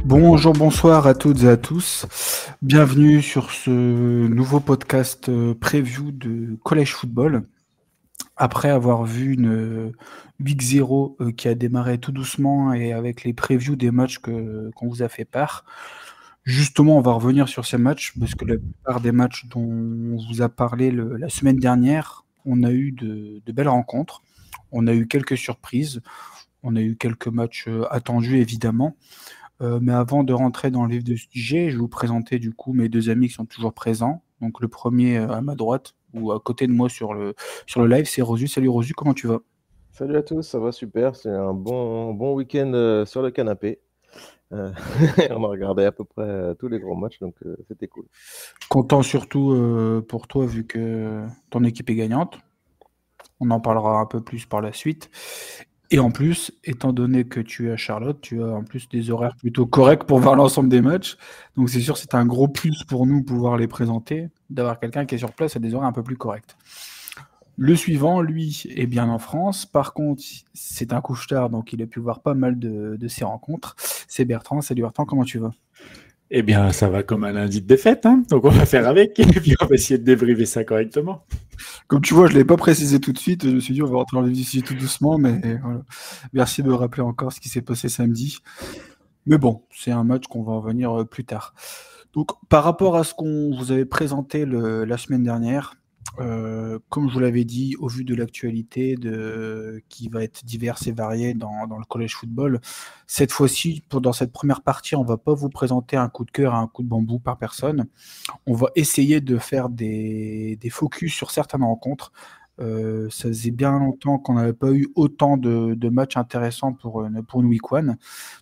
Bonjour, bonsoir à toutes et à tous. Bienvenue sur ce nouveau podcast preview de Collège Football. Après avoir vu une Week 0 qui a démarré tout doucement et avec les previews des matchs qu'on vous a fait part, justement, on va revenir sur ces matchs parce que la plupart des matchs dont on vous a parlé la semaine dernière, on a eu de belles rencontres. On a eu quelques surprises. On a eu quelques matchs attendus, évidemment. Mais avant de rentrer dans le vif du sujet, je vais vous présenter du coup mes deux amis qui sont toujours présents. Donc le premier à ma droite ou à côté de moi sur le live, c'est Rosu. Salut Rosu, comment tu vas? Salut à tous, ça va super. C'est un bon week-end sur le canapé. Euh, on a regardé à peu près tous les gros matchs, donc c'était cool. Content surtout pour toi vu que ton équipe est gagnante. On en parlera un peu plus par la suite. Et en plus, étant donné que tu es à Charlotte, tu as en plus des horaires plutôt corrects pour voir l'ensemble des matchs. Donc c'est sûr, c'est un gros plus pour nous pouvoir les présenter, d'avoir quelqu'un qui est sur place à des horaires un peu plus corrects. Le suivant, lui, est bien en France. Par contre, c'est un couche-tard, donc il a pu voir pas mal de ses rencontres. C'est Bertrand. Salut Bertrand, comment tu vas? Eh bien, ça va comme un lundi de défaite, hein, donc on va faire avec, et puis on va essayer de débriefer ça correctement. Comme tu vois, je ne l'ai pas précisé tout de suite. Je me suis dit, on va rentrer dans le vif du sujet tout doucement, mais voilà. Merci de me rappeler encore ce qui s'est passé samedi. Mais bon, c'est un match qu'on va en venir plus tard. Donc, par rapport à ce qu'on vous avait présenté la semaine dernière, comme je vous l'avais dit, au vu de l'actualité qui va être diverse et variée dans le collège football, cette fois-ci, dans cette première partie, on ne va pas vous présenter un coup de cœur et un coup de bambou par personne. On va essayer de faire des focus sur certaines rencontres. Ça faisait bien longtemps qu'on n'avait pas eu autant de matchs intéressants pour une Week 1.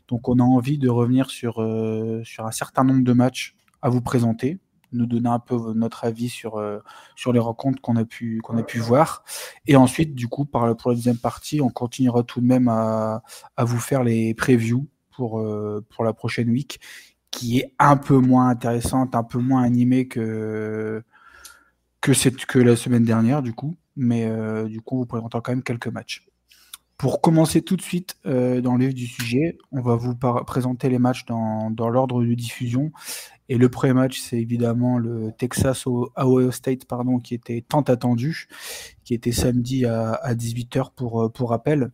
Donc on a envie de revenir sur un certain nombre de matchs à vous présenter, nous donner un peu notre avis sur les rencontres qu'on a pu voir. Et ensuite, du coup, pour la deuxième partie, on continuera tout de même à vous faire les previews pour la prochaine week, qui est un peu moins intéressante, un peu moins animée que la semaine dernière, du coup. Mais du coup, vous présentera quand même quelques matchs. Pour commencer tout de suite dans le vif du sujet, on va vous présenter les matchs dans l'ordre de diffusion. Et le premier match, c'est évidemment le Texas Ohio State, pardon, qui était tant attendu, qui était samedi à 18h pour rappel.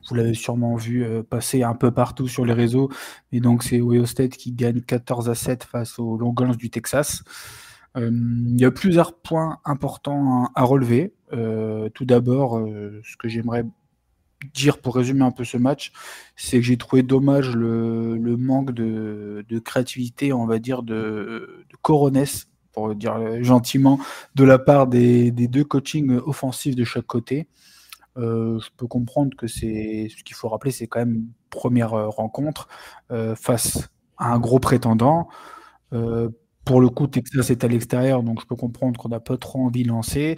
Vous l'avez sûrement vu passer un peu partout sur les réseaux. Et donc, c'est Ohio State qui gagne 14-7 face aux Longhorns du Texas. Il y a plusieurs points importants à relever. Tout d'abord, ce que j'aimerais dire pour résumer un peu ce match, c'est que j'ai trouvé dommage le manque de créativité, on va dire, de coronesse, pour dire gentiment, de la part des deux coachings offensifs de chaque côté. Je peux comprendre que ce qu'il faut rappeler, c'est quand même une première rencontre face à un gros prétendant. Pour le coup, Texas est à l'extérieur, donc je peux comprendre qu'on n'a pas trop envie de lancer.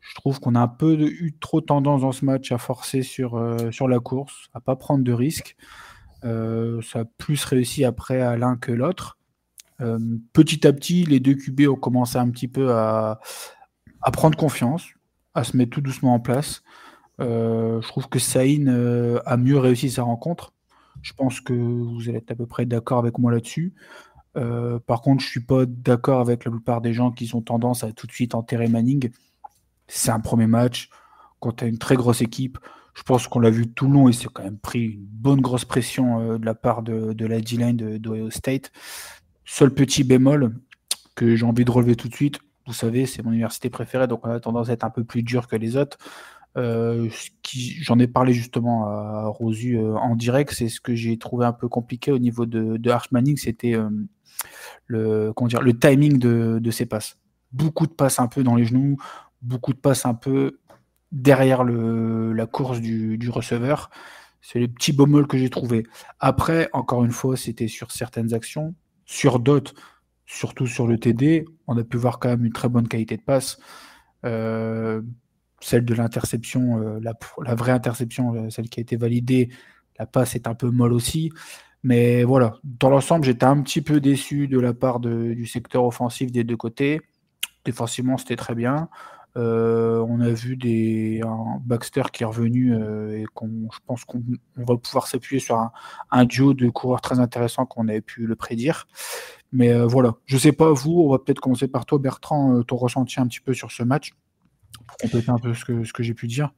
Je trouve qu'on a un peu eu trop tendance dans ce match à forcer sur la course, à pas prendre de risques. Ça a plus réussi après à l'un que l'autre. Petit à petit, les deux QB ont commencé un petit peu à prendre confiance, à se mettre tout doucement en place. Je trouve que Saïn a mieux réussi sa rencontre. Je pense que vous allez être à peu près d'accord avec moi là-dessus. Par contre, je suis pas d'accord avec la plupart des gens qui ont tendance à tout de suite enterrer Manning. C'est un premier match. Quand tu as une très grosse équipe, je pense qu'on l'a vu tout le long, il s'est quand même pris une bonne grosse pression de la part de la D-line d'Ohio State. Seul petit bémol que j'ai envie de relever tout de suite, vous savez, c'est mon université préférée, donc on a tendance à être un peu plus dur que les autres. J'en ai parlé justement à Rosu en direct, c'est ce que j'ai trouvé un peu compliqué au niveau de Arch Manning, c'était le timing de ses passes. Beaucoup de passes un peu dans les genoux, beaucoup de passes un peu derrière la course du receveur. C'est les petits bémols que j'ai trouvés. Après, encore une fois, c'était sur certaines actions. Sur d'autres, surtout sur le TD, on a pu voir quand même une très bonne qualité de passe. Celle de l'interception, la vraie interception, celle qui a été validée, la passe est un peu molle aussi. Mais voilà, dans l'ensemble, j'étais un petit peu déçu de la part du secteur offensif des deux côtés. Défensivement, c'était très bien. On a vu un Baxter qui est revenu et je pense qu'on va pouvoir s'appuyer sur un duo de coureurs très intéressants qu'on avait pu le prédire. Mais voilà, je sais pas vous, on va peut-être commencer par toi Bertrand, ton ressenti un petit peu sur ce match, pour compléter un peu ce que j'ai pu dire.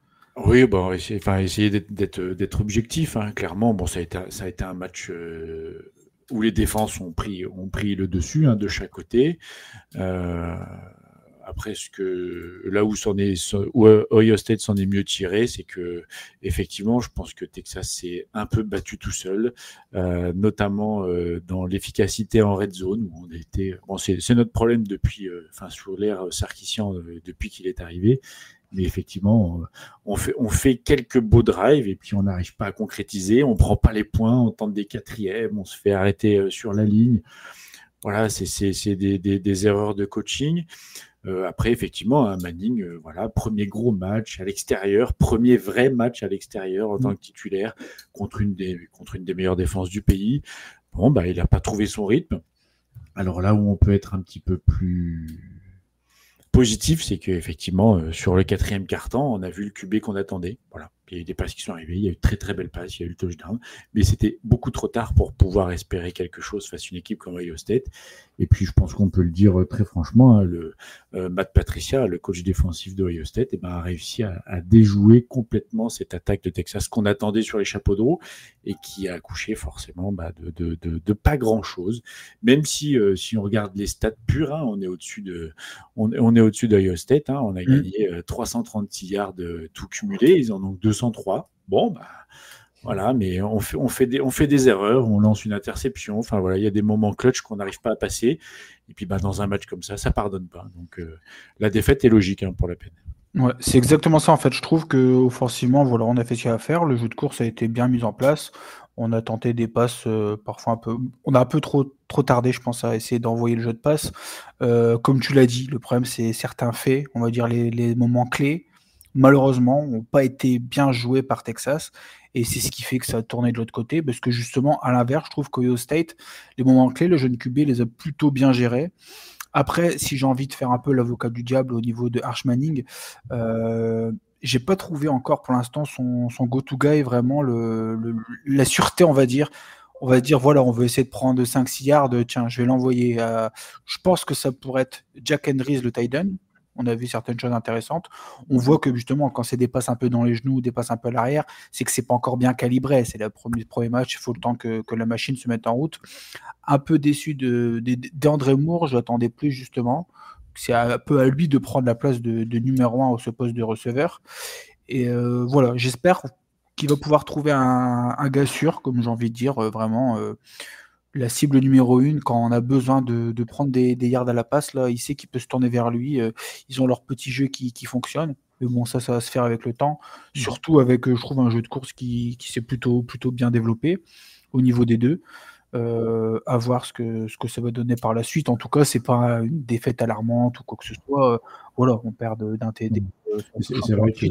Oui, bon, essayer d'être objectif, hein. Clairement, bon, ça a été un match où les défenses ont pris le dessus, hein, de chaque côté. Après, où Ohio State s'en est mieux tiré, c'est que effectivement, je pense que Texas s'est un peu battu tout seul, notamment dans l'efficacité en red zone où on a été. Bon, c'est notre problème depuis, sous l'ère Sarkisian depuis qu'il est arrivé. Mais effectivement, on fait quelques beaux drives et puis on n'arrive pas à concrétiser. On prend pas les points, on tente des quatrièmes, on se fait arrêter sur la ligne. Voilà, c'est des erreurs de coaching. Après, effectivement, hein, Manning, voilà, premier gros match à l'extérieur, premier vrai match à l'extérieur en tant que titulaire contre une des meilleures défenses du pays. Bon, bah, il n'a pas trouvé son rythme. Alors là où on peut être un petit peu plus positif, c'est qu'effectivement, sur le 4e quart-temps, on a vu le QB qu'on attendait. Voilà. Il y a eu des passes qui sont arrivées, il y a eu de très très belles passes, il y a eu le touchdown, mais c'était beaucoup trop tard pour pouvoir espérer quelque chose face à une équipe comme Ohio State. Et puis je pense qu'on peut le dire très franchement, hein, Matt Patricia, le coach défensif d'Ohio State, a réussi à déjouer complètement cette attaque de Texas qu'on attendait sur les chapeaux de roue et qui a accouché forcément de pas grand-chose. Même si on regarde les stats purs, hein, on est au-dessus d'Ohio State. Hein, on a gagné 336 yards tout cumulé, ils en ont 203. Bon, bah voilà, mais on fait des erreurs, on lance une interception. Enfin voilà, il y a des moments clutch qu'on n'arrive pas à passer. Et puis dans un match comme ça pardonne pas. Donc la défaite est logique, hein, pour la peine. Ouais, c'est exactement ça en fait. Je trouve que offensivement, voilà, on a fait ce qu'il y a à faire. Le jeu de course a été bien mis en place. On a tenté des passes parfois un peu. On a un peu trop tardé, je pense, à essayer d'envoyer le jeu de passe. Comme tu l'as dit, le problème c'est certains faits, on va dire les moments clés, malheureusement, n'ont pas été bien joués par Texas. Et c'est ce qui fait que ça a tourné de l'autre côté. Parce que justement, à l'inverse, je trouve qu'Ohio State, les moments clés, le jeune QB les a plutôt bien gérés. Après, si j'ai envie de faire un peu l'avocat du diable au niveau de Arch Manning, j'ai pas trouvé encore pour l'instant son go-to guy, vraiment la sûreté, on va dire. On va dire, voilà, on veut essayer de prendre 5-6 yards, tiens, je vais l'envoyer. Je pense que ça pourrait être Jack Henry, le tight end. On a vu certaines choses intéressantes. On voit que justement, quand c'est des passes un peu dans les genoux, des passes un peu à l'arrière, c'est que c'est pas encore bien calibré. C'est le premier match, il faut le temps que la machine se mette en route. Un peu déçu d'André Moore, j'attendais plus justement. C'est un peu à lui de prendre la place de numéro 1 au ce poste de receveur. Et voilà, j'espère qu'il va pouvoir trouver un gars sûr, comme j'ai envie de dire, vraiment la cible numéro 1 quand on a besoin de prendre des yards à la passe. Là, il sait qu'il peut se tourner vers lui. Ils ont leur petit jeu qui fonctionne. Mais bon, ça va se faire avec le temps. Surtout avec, je trouve, un jeu de course qui s'est plutôt bien développé au niveau des deux. À voir ce que ça va donner par la suite. En tout cas, c'est pas une défaite alarmante ou quoi que ce soit. Voilà, on perd d'un TD. C'est vrai que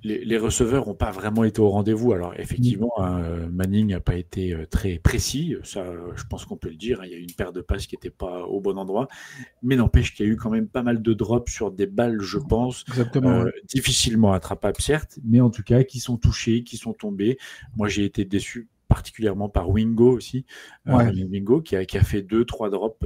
les receveurs n'ont pas vraiment été au rendez-vous. Alors effectivement, Manning n'a pas été très précis. Ça, je pense qu'on peut le dire. Il y a eu une paire de passes qui n'était pas au bon endroit. Mais n'empêche qu'il y a eu quand même pas mal de drops sur des balles, je pense, difficilement attrapables, certes, mais en tout cas qui sont touchés, qui sont tombés. Moi, j'ai été déçu particulièrement par Wingo aussi, Wingo qui a fait 2-3 drops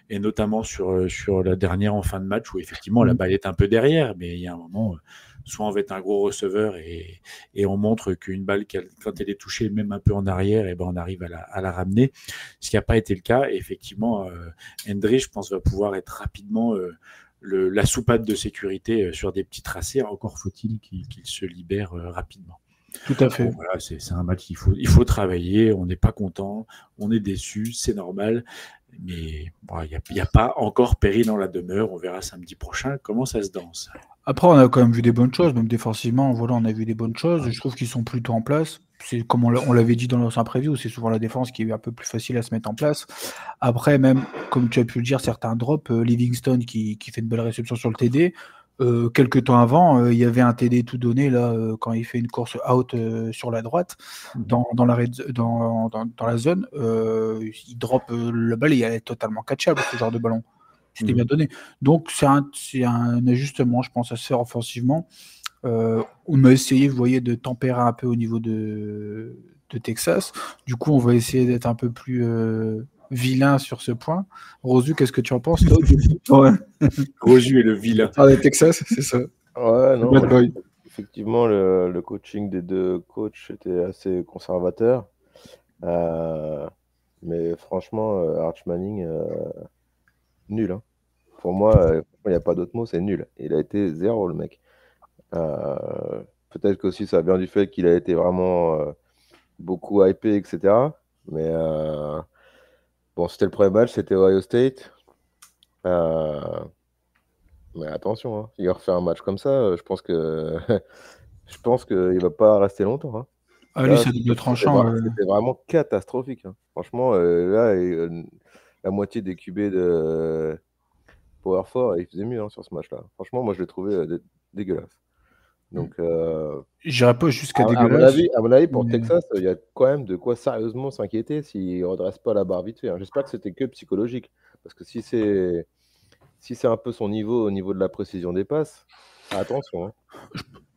et notamment sur la dernière en fin de match où effectivement la balle est un peu derrière, mais il y a un moment soit on va être un gros receveur et on montre qu'une balle quand elle est touchée même un peu en arrière, et ben on arrive à la ramener, ce qui n'a pas été le cas. Et effectivement Hendry, je pense, va pouvoir être rapidement la soupape de sécurité sur des petits tracés. Encore faut-il qu'il se libère rapidement. Tout à fait. Bon, voilà, c'est un match qu'il faut travailler. On n'est pas content, on est déçu, c'est normal. Mais il n'y a pas encore péril dans la demeure. On verra samedi prochain comment ça se danse. Après, on a quand même vu des bonnes choses, même défensivement. Voilà, on a vu des bonnes choses. Je trouve qu'ils sont plutôt en place. C'est comme on l'avait dit dans l'ancien preview, c'est souvent la défense qui est un peu plus facile à se mettre en place. Après, même comme tu as pu le dire, certains drops, Livingston qui fait une belle réception sur le TD. Quelques temps avant, il y avait un TD tout donné là quand il fait une course out sur la droite dans la zone. Il drop la balle et elle est totalement catchable, ce genre de ballon. c'était bien donné. Donc, c'est un ajustement, je pense, à se faire offensivement. On a essayé, vous voyez, de tempérer un peu au niveau de Texas. Du coup, on va essayer d'être un peu plus vilain sur ce point. Rosu, qu'est-ce que tu en penses, toi? Ouais. Rosu est le vilain. Ah, Texas, c'est ça. Ouais, non, Bad boy. effectivement, le coaching des deux coachs était assez conservateur. Mais franchement, Arch Manning, nul. Hein. Pour moi, il n'y a pas d'autre mot, c'est nul. Il a été 0, le mec. Peut-être qu'aussi ça vient du fait qu'il a été vraiment beaucoup hypé, etc. Mais bon, c'était le premier match, c'était Ohio State. Mais attention, hein, il refait un match comme ça, je pense que je pense qu'il va pas rester longtemps. Hein. Ah, lui, Là, c'est double tranchant. c'était vraiment catastrophique. Hein. Franchement, là, la moitié des QB de Power 4, ils faisaient mieux hein, sur ce match-là. Franchement, moi, je l'ai trouvé dégueulasse. Donc, J'irai pas jusqu'à à mon dégueulasse. avis, pour mais- Texas, il y a quand même de quoi sérieusement s'inquiéter s'ils ne redressent pas la barre vite fait. Hein. J'espère que c'était que psychologique. Parce que si c'est un peu son niveau au niveau de la précision des passes, attention. Hein.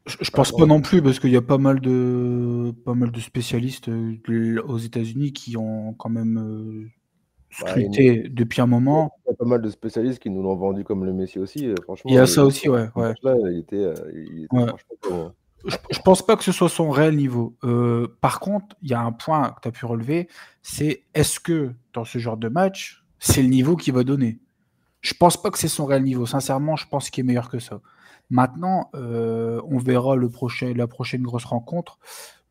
Je pense pas non plus, parce qu'il y a pas mal de spécialistes aux États-Unis qui ont quand même scruté depuis un moment. Il y a pas mal de spécialistes qui nous l'ont vendu comme le Messi aussi. Franchement, Il y a ça aussi, ouais. Là, il était Ouais. franchement pas bon. Je pense pas que ce soit son réel niveau. Par contre, il y a un point que tu as pu relever, c'est est-ce que dans ce genre de match, c'est le niveau qu'il va donner? Je pense pas que c'est son réel niveau. Sincèrement, je pense qu'il est meilleur que ça. Maintenant, on verra la prochaine grosse rencontre.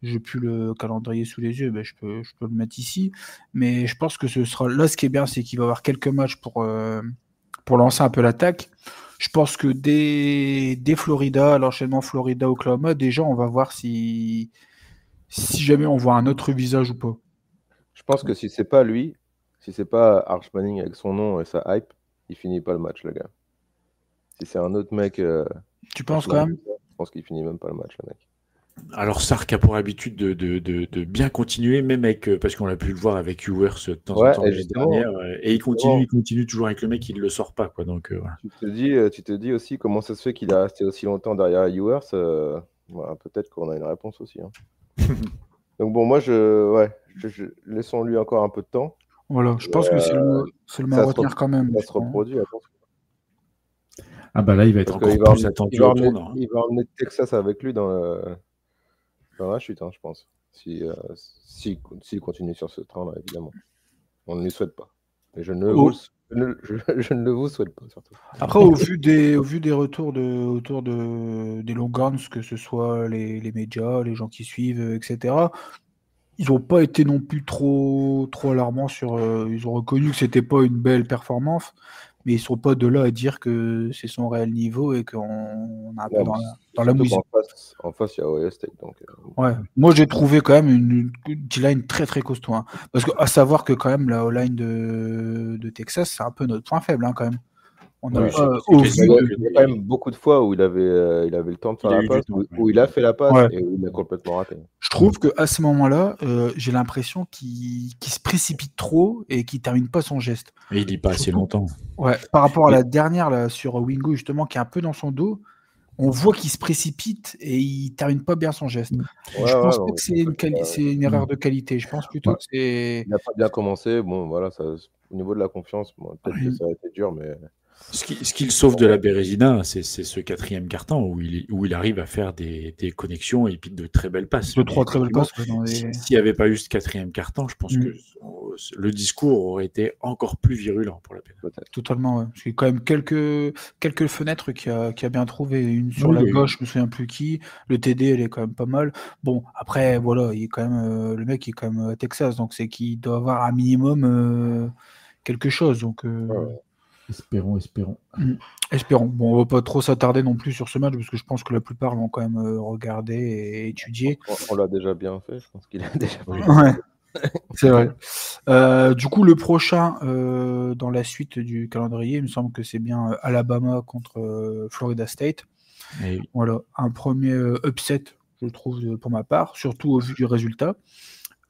J'ai plus le calendrier sous les yeux, je peux le mettre ici. Mais je pense que ce sera là. Ce qui est bien, c'est qu'il va y avoir quelques matchs pour lancer un peu l'attaque. Je pense que dès Florida, l'enchaînement Florida-Oklahoma, déjà, on va voir si jamais on voit un autre visage ou pas. Je pense que si c'est pas lui, si c'est pas Arch Manning avec son nom et sa hype, il finit pas le match, le gars. Si c'est un autre mec, tu penses quand même? Je pense qu'il finit même pas le match, le mec. Alors Sark a pour habitude de bien continuer, même avec parce qu'on a pu le voir avec Ewers de temps en temps l'année dernière, et il continue toujours avec le mec, il ne le sort pas, quoi. Donc voilà. Tu te dis aussi comment ça se fait qu'il est resté aussi longtemps derrière Ewers. Voilà, peut-être qu'on a une réponse aussi. Hein. Donc bon, moi laissons-lui encore un peu de temps. Voilà, je pense que c'est le mot à retenir quand même. Ça se reproduit, attention. Ah bah là, il va être encore plus attendu au tournant. Il va emmener Texas avec lui dans la chute, hein, je pense. S'il continue sur ce train-là, évidemment. On ne lui souhaite pas. Et je ne le vous souhaite pas, surtout. Après, au vu des retours autour des Longhorns, que ce soit les médias, les gens qui suivent, etc., ils n'ont pas été non plus trop alarmants ils ont reconnu que c'était pas une belle performance, mais ils sont pas de là à dire que c'est son réel niveau et qu'on a un peu dans la musique. En face, il y a Ohio State. Donc, ouais. Moi, j'ai trouvé quand même une D-line très très costaud. Hein. Parce que, à savoir que quand même la O-line de Texas, c'est un peu notre point faible hein, quand même. Il y a quand même beaucoup de fois où il avait le temps de faire la passe, où il a fait la passe et où il a complètement raté. Je trouve qu'à ce moment-là, j'ai l'impression qu'il se précipite trop et qu'il ne termine pas son geste. Et il dit pas assez longtemps. Ouais, par rapport à la dernière là, sur Wingo, justement, qui est un peu dans son dos, on voit qu'il se précipite et il ne termine pas bien son geste. Je pense pas que c'est une erreur de qualité. Je pense plutôt que c'est. Il n'a pas bien commencé. Bon, voilà, ça, au niveau de la confiance, peut-être que ça a été dur, mais. Ce qui le sauve de la Bérésina, c'est ce quatrième quart-temps où il arrive à faire des connexions et puis de très belles passes. De trois très belles passes. S'il n'y avait pas eu ce quatrième quart-temps, je pense que le discours aurait été encore plus virulent pour la peine. Totalement, ouais. Parce qu'il y a quand même quelques fenêtres qu'il a bien trouvé. Une sur la gauche, je me souviens plus qui. Le TD, elle est quand même pas mal. Bon, après, voilà, il est quand même le mec est quand même à Texas, donc c'est qu'il doit avoir un minimum quelque chose. Donc. Espérons. Espérons. Bon, on va pas trop s'attarder non plus sur ce match parce que je pense que la plupart l'ont quand même regardé et étudié. On l'a déjà bien fait, je pense qu'il a déjà fait. Ouais, c'est vrai. Du coup, le prochain dans la suite du calendrier, il me semble que c'est bien Alabama contre Florida State. Et... Voilà, un premier upset, je trouve, pour ma part, surtout au vu du résultat.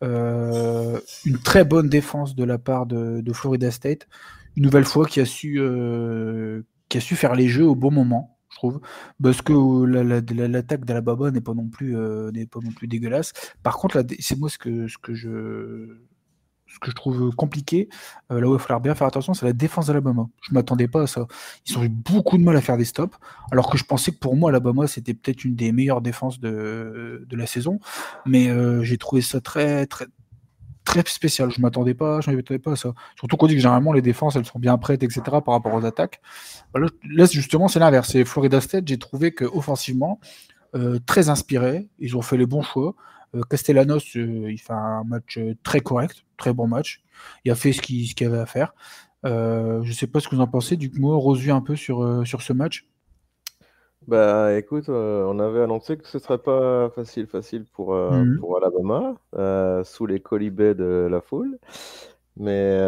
Une très bonne défense de la part de Florida State. une nouvelle fois qui a su faire les jeux au bon moment, je trouve, parce que l'attaque d'Alabama n'est pas non plus dégueulasse. Par contre, c'est moi ce que je trouve compliqué, là où il va falloir bien faire attention, c'est la défense d'Alabama. Je ne m'attendais pas à ça. Ils ont eu beaucoup de mal à faire des stops, alors que je pensais que pour moi, Alabama, c'était peut-être une des meilleures défenses de la saison. Mais j'ai trouvé ça très, très, très spécial. Je ne m'attendais pas à ça. Surtout qu'on dit que généralement, les défenses, elles sont bien prêtes, etc., par rapport aux attaques. Là, justement, c'est l'inverse. C'est Florida State, j'ai trouvé qu'offensivement, très inspiré, ils ont fait les bons choix. Castellanos, il fait un match très correct, très bon match. Il a fait ce qu'il avait à faire. Je ne sais pas ce que vous en pensez, du coup, revu un peu sur ce match. Bah écoute, on avait annoncé que ce serait pas facile pour Alabama, sous les colibets de la foule. Mais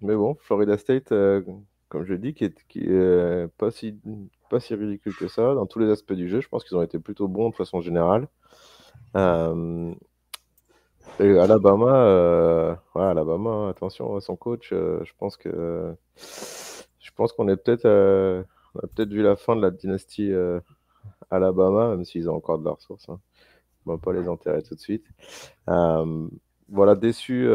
bon, Florida State, comme je dis, qui est pas si ridicule que ça dans tous les aspects du jeu. Je pense qu'ils ont été plutôt bons de façon générale. Et Alabama, Alabama, attention à son coach. Je pense qu'on est peut-être on a peut-être vu la fin de la dynastie Alabama, même s'ils ont encore de la ressource. Hein. On va pas les enterrer tout de suite. Voilà, déçu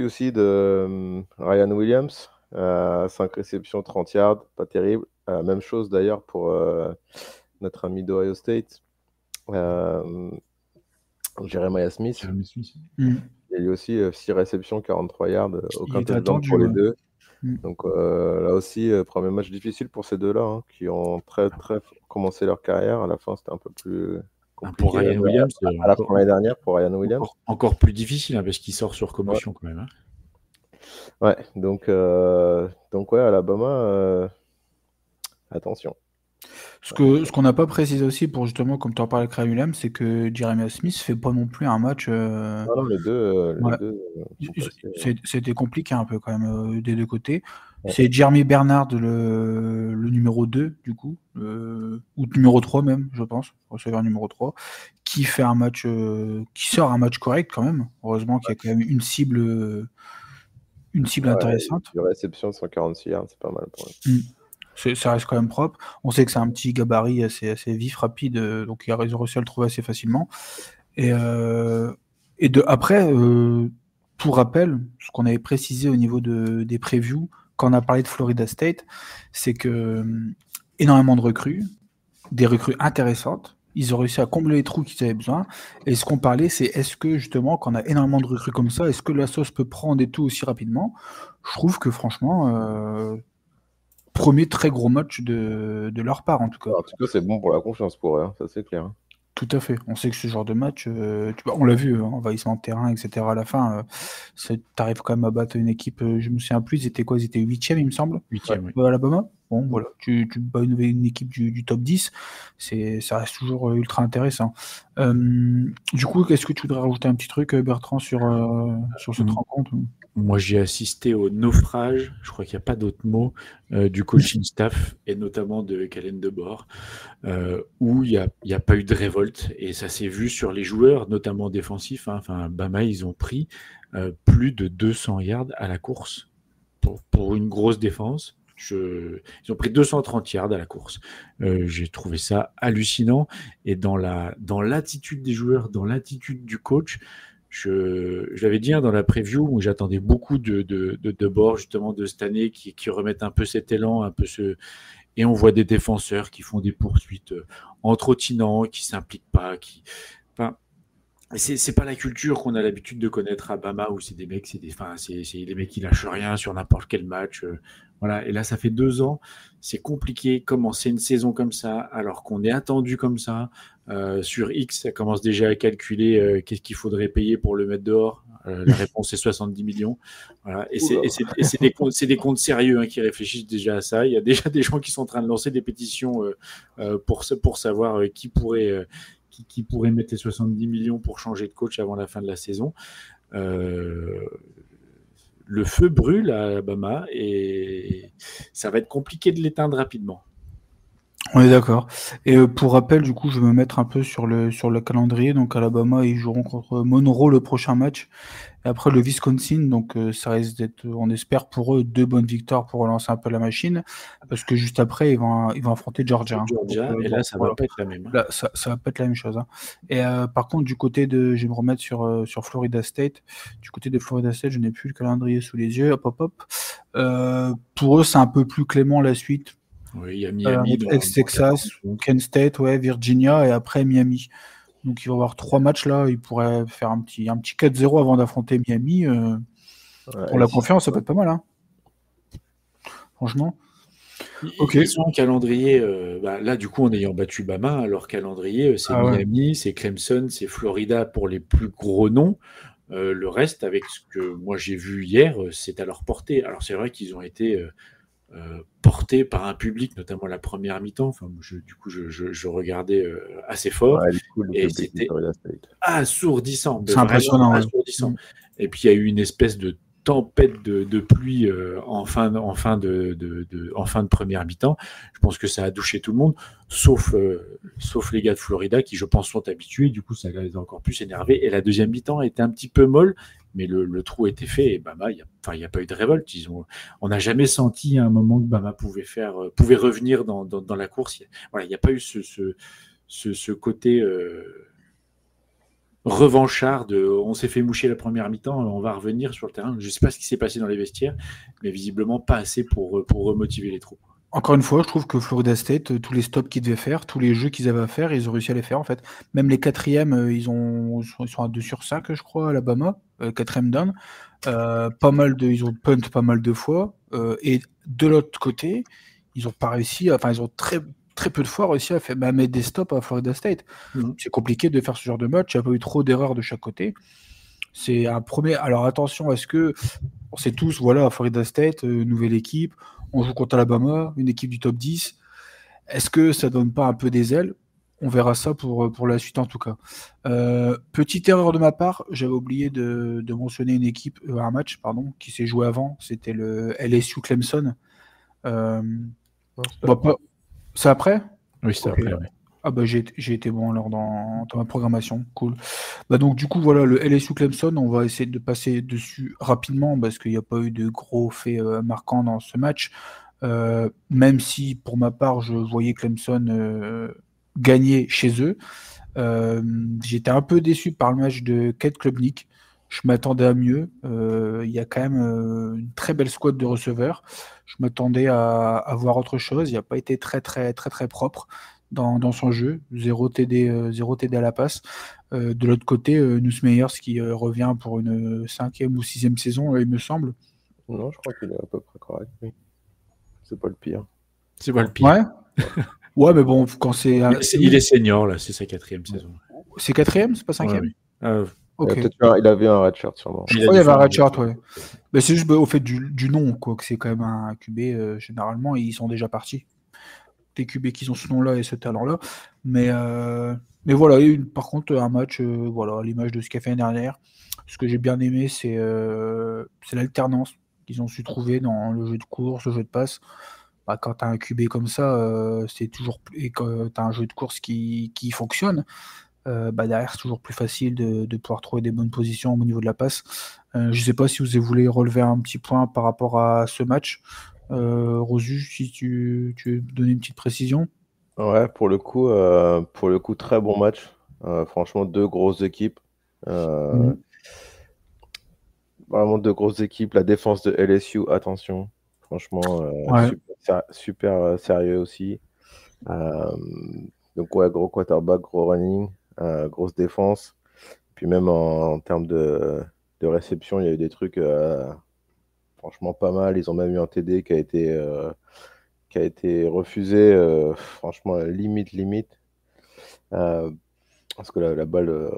aussi de Ryan Williams. 5 réceptions, 30 yards, pas terrible. Même chose d'ailleurs pour notre ami d'Ohio State. Jeremiah Smith. Il y a eu aussi 6 réceptions, 43 yards, aucun touchdown pour les deux. Donc là aussi, premier match difficile pour ces deux-là, hein, qui ont très très commencé leur carrière. À la fin, c'était un peu plus compliqué. Pour Ryan Williams, à la fin de l'année dernière, pour Ryan Williams. Encore plus difficile, hein, parce qu'il sort sur commotion quand même. Hein. Ouais, donc ouais, Alabama, attention. Ce qu'on n'a pas précisé aussi, pour justement, comme tu en parlais avec Ryan Williams, c'est que Jeremiah Smith fait pas non plus un match. Non, les deux. C'était compliqué un peu quand même des deux côtés. Ouais. C'est Jeremy Bernard, le numéro 2, du coup, ou numéro 3 même, je pense, receveur numéro 3, qui fait un match, qui sort un match correct quand même. Heureusement qu'il y a quand même une cible intéressante. Une réception de 146 yards, c'est pas mal pour eux. Ça reste quand même propre. On sait que c'est un petit gabarit assez vif, rapide, donc ils ont réussi à le trouver assez facilement. Et après, pour rappel, ce qu'on avait précisé au niveau des previews, quand on a parlé de Florida State, c'est que énormément de recrues, des recrues intéressantes. Ils ont réussi à combler les trous qu'ils avaient besoin. Et ce qu'on parlait, c'est est-ce que justement, quand on a énormément de recrues comme ça, est-ce que la sauce peut prendre et tout aussi rapidement ? Je trouve que franchement, premier très gros match de leur part, en tout cas. En tout cas, c'est bon pour la confiance pour eux, hein, ça c'est clair. Tout à fait. On sait que ce genre de match, on l'a vu, envahissement de terrain, etc. À la fin, t'arrives quand même à battre une équipe, je me souviens plus, ils étaient 8e, il me semble, 8e, oui. Alabama. Bon, voilà, tu bats une équipe du top 10, ça reste toujours ultra intéressant. Du coup, est-ce que tu voudrais rajouter un petit truc, Bertrand, sur cette rencontre ? Moi, j'ai assisté au naufrage, je crois qu'il n'y a pas d'autre mot, du coaching staff, et notamment de Kalen DeBoer, où il n'y a pas eu de révolte. Et ça s'est vu sur les joueurs, notamment défensifs. Hein. Enfin, Bama, ils ont pris plus de 200 yards à la course pour une grosse défense. Ils ont pris 230 yards à la course. J'ai trouvé ça hallucinant. Et dans l'attitude des joueurs, dans l'attitude du coach, je l'avais dit dans la preview où j'attendais beaucoup de bords justement de cette année qui remettent un peu cet élan, et on voit des défenseurs qui font des poursuites en trottinant, qui s'impliquent pas, c'est pas la culture qu'on a l'habitude de connaître à Bama où c'est des mecs, c'est des mecs qui lâchent rien sur n'importe quel match. Voilà. Et là, ça fait 2 ans, c'est compliqué commencer une saison comme ça, alors qu'on est attendu comme ça. Sur X, ça commence déjà à calculer qu'est-ce qu'il faudrait payer pour le mettre dehors. La réponse est 70 millions. Voilà. Et c'est des comptes sérieux qui réfléchissent déjà à ça. Il y a déjà des gens qui sont en train de lancer des pétitions pour savoir qui pourrait mettre les 70 millions pour changer de coach avant la fin de la saison. Le feu brûle à Alabama et ça va être compliqué de l'éteindre rapidement. On est d'accord. Et pour rappel, du coup, je vais me mettre un peu sur le calendrier. Donc, Alabama, ils joueront contre Monroe le prochain match. Et après, le Wisconsin. Donc, ça risque d'être, on espère pour eux, 2 bonnes victoires pour relancer un peu la machine. Parce que juste après, ils vont affronter Georgia. Hein. Donc, Georgia, et là, bon, ça voilà. va pas être la même. Hein. Là, ça va pas être la même chose. Hein. Et par contre, du côté de, je vais me remettre sur Florida State. Du côté de Florida State, je n'ai plus le calendrier sous les yeux. Hop, hop, hop. Pour eux, c'est un peu plus clément la suite. Oui, il y a Miami dans Texas, Kent State, ouais, Virginia et après Miami. Donc il va y avoir 3 matchs là. Il pourrait faire un petit 4-0 avant d'affronter Miami. Pour la confiance, ça peut être pas mal. Hein. Franchement. Ok. Ils sont en calendrier. Là, du coup, en ayant battu Bama, leur calendrier, c'est Miami, c'est Clemson, c'est Florida pour les plus gros noms. Le reste, avec ce que moi j'ai vu hier, c'est à leur portée. Alors c'est vrai qu'ils ont été portés par un public, notamment la première mi-temps. Enfin, je regardais assez fort. Ouais, du coup, le et public c'était de Florida State. assourdissant. C'est impressionnant. Assourdissant. Et puis il y a eu une espèce de tempête de pluie en fin de première mi-temps. Je pense que ça a douché tout le monde, sauf les gars de Florida qui, je pense, sont habitués. Du coup, ça les a encore plus énervés. Et la deuxième mi-temps était un petit peu molle, mais le trou était fait. Et Bama, il n'y a pas eu de révolte. On n'a jamais senti à un moment que Bama pouvait revenir dans la course. Il n'y a pas eu ce côté revanchard on s'est fait moucher la première mi-temps, on va revenir sur le terrain. Je ne sais pas ce qui s'est passé dans les vestiaires, mais visiblement pas assez pour remotiver les troupes. Encore une fois, je trouve que Florida State, tous les stops qu'ils devaient faire, tous les jeux qu'ils avaient à faire, ils ont réussi à les faire en fait. Même les quatrièmes, ils sont à 2 sur 5, je crois, à Alabama, 4e down. Ils ont punt pas mal de fois. Et de l'autre côté, ils ont pas réussi, ils ont très peu de fois réussi à mettre des stops à Florida State. C'est compliqué de faire ce genre de match, il n'y a pas eu trop d'erreurs de chaque côté. C'est un premier. Alors attention, est-ce que on sait tous, voilà, Florida State, nouvelle équipe, on joue contre Alabama, une équipe du top 10. Est-ce que ça donne pas un peu des ailes? On verra ça pour la suite en tout cas. Petite erreur de ma part, j'avais oublié de mentionner une équipe, un match, pardon, qui s'est joué avant. C'était le LSU Clemson. C'est après? Oui, c'est après. Ouais. Ah bah j'ai été bon alors dans ma programmation, cool. Donc du coup voilà, le LSU Clemson, on va essayer de passer dessus rapidement parce qu'il n'y a pas eu de gros faits marquants dans ce match. Même si pour ma part je voyais Clemson gagner chez eux. J'étais un peu déçu par le match de Kate Klubnik. Je m'attendais à mieux. Il y a quand même une très belle squad de receveurs. Je m'attendais à voir autre chose. Il n'a pas été très propre dans son jeu. 0 TD à la passe. De l'autre côté, Nuss Meyers qui revient pour une 5e ou 6e saison, il me semble. Non, je crois qu'il est à peu près correct. Oui. C'est pas le pire. C'est pas le pire. Ouais. Ouais, mais bon, quand c'est. Il est senior, là, c'est sa 4e saison. C'est 4e, c'est pas 5e? Ouais. Okay. Il avait un redshirt sûrement. Je crois qu'il y avait un redshirt, ouais. Mais c'est juste au fait du nom, quoi, que c'est quand même un QB. Généralement, ils sont déjà partis. Des QB qui ont ce nom-là et ce talent-là. Mais voilà, il y a eu par contre un match, voilà, à l'image de ce qu'il a fait l'année dernière. Ce que j'ai bien aimé, c'est l'alternance qu'ils ont su trouver dans le jeu de course, le jeu de passe. Quand tu as un QB comme ça, c'est toujours et quand tu as un jeu de course qui fonctionne, derrière c'est toujours plus facile de pouvoir trouver des bonnes positions au niveau de la passe. Je ne sais pas si vous voulez relever un petit point par rapport à ce match. Rosu, si tu veux donner une petite précision. Ouais, pour le coup, très bon match. Franchement, 2 grosses équipes. Vraiment 2 grosses équipes. La défense de LSU, attention. Franchement, super sérieux aussi. Donc ouais, gros quarterback, gros running, grosse défense. Puis même en termes de réception, il y a eu des trucs franchement pas mal. Ils ont même eu un TD qui a été refusé, franchement limite. Parce que la balle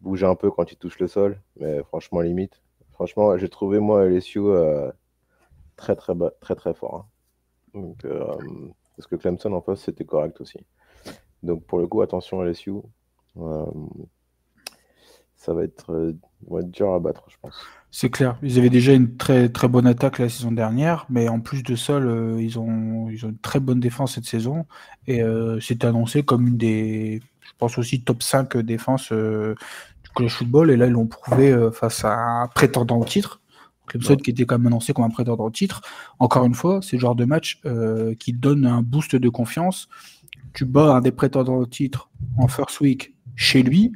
bougeait un peu quand il touche le sol, mais franchement limite. Franchement, j'ai trouvé moi LSU très fort. Hein. Donc, parce que Clemson en face c'était correct aussi. Donc pour le coup, attention LSU. ça va être dur à battre, je pense. C'est clair. Ils avaient déjà une très très bonne attaque la saison dernière, mais en plus de ça, ils ont une très bonne défense cette saison. Et c'est annoncé comme une des, je pense aussi top 5 défenses du college football. Et là, ils l'ont prouvé face à un prétendant au titre. Clemson qui était quand même annoncé comme un prétendant au titre. Encore une fois, c'est le genre de match qui donne un boost de confiance. Tu bats un des prétendants au titre en first week chez lui.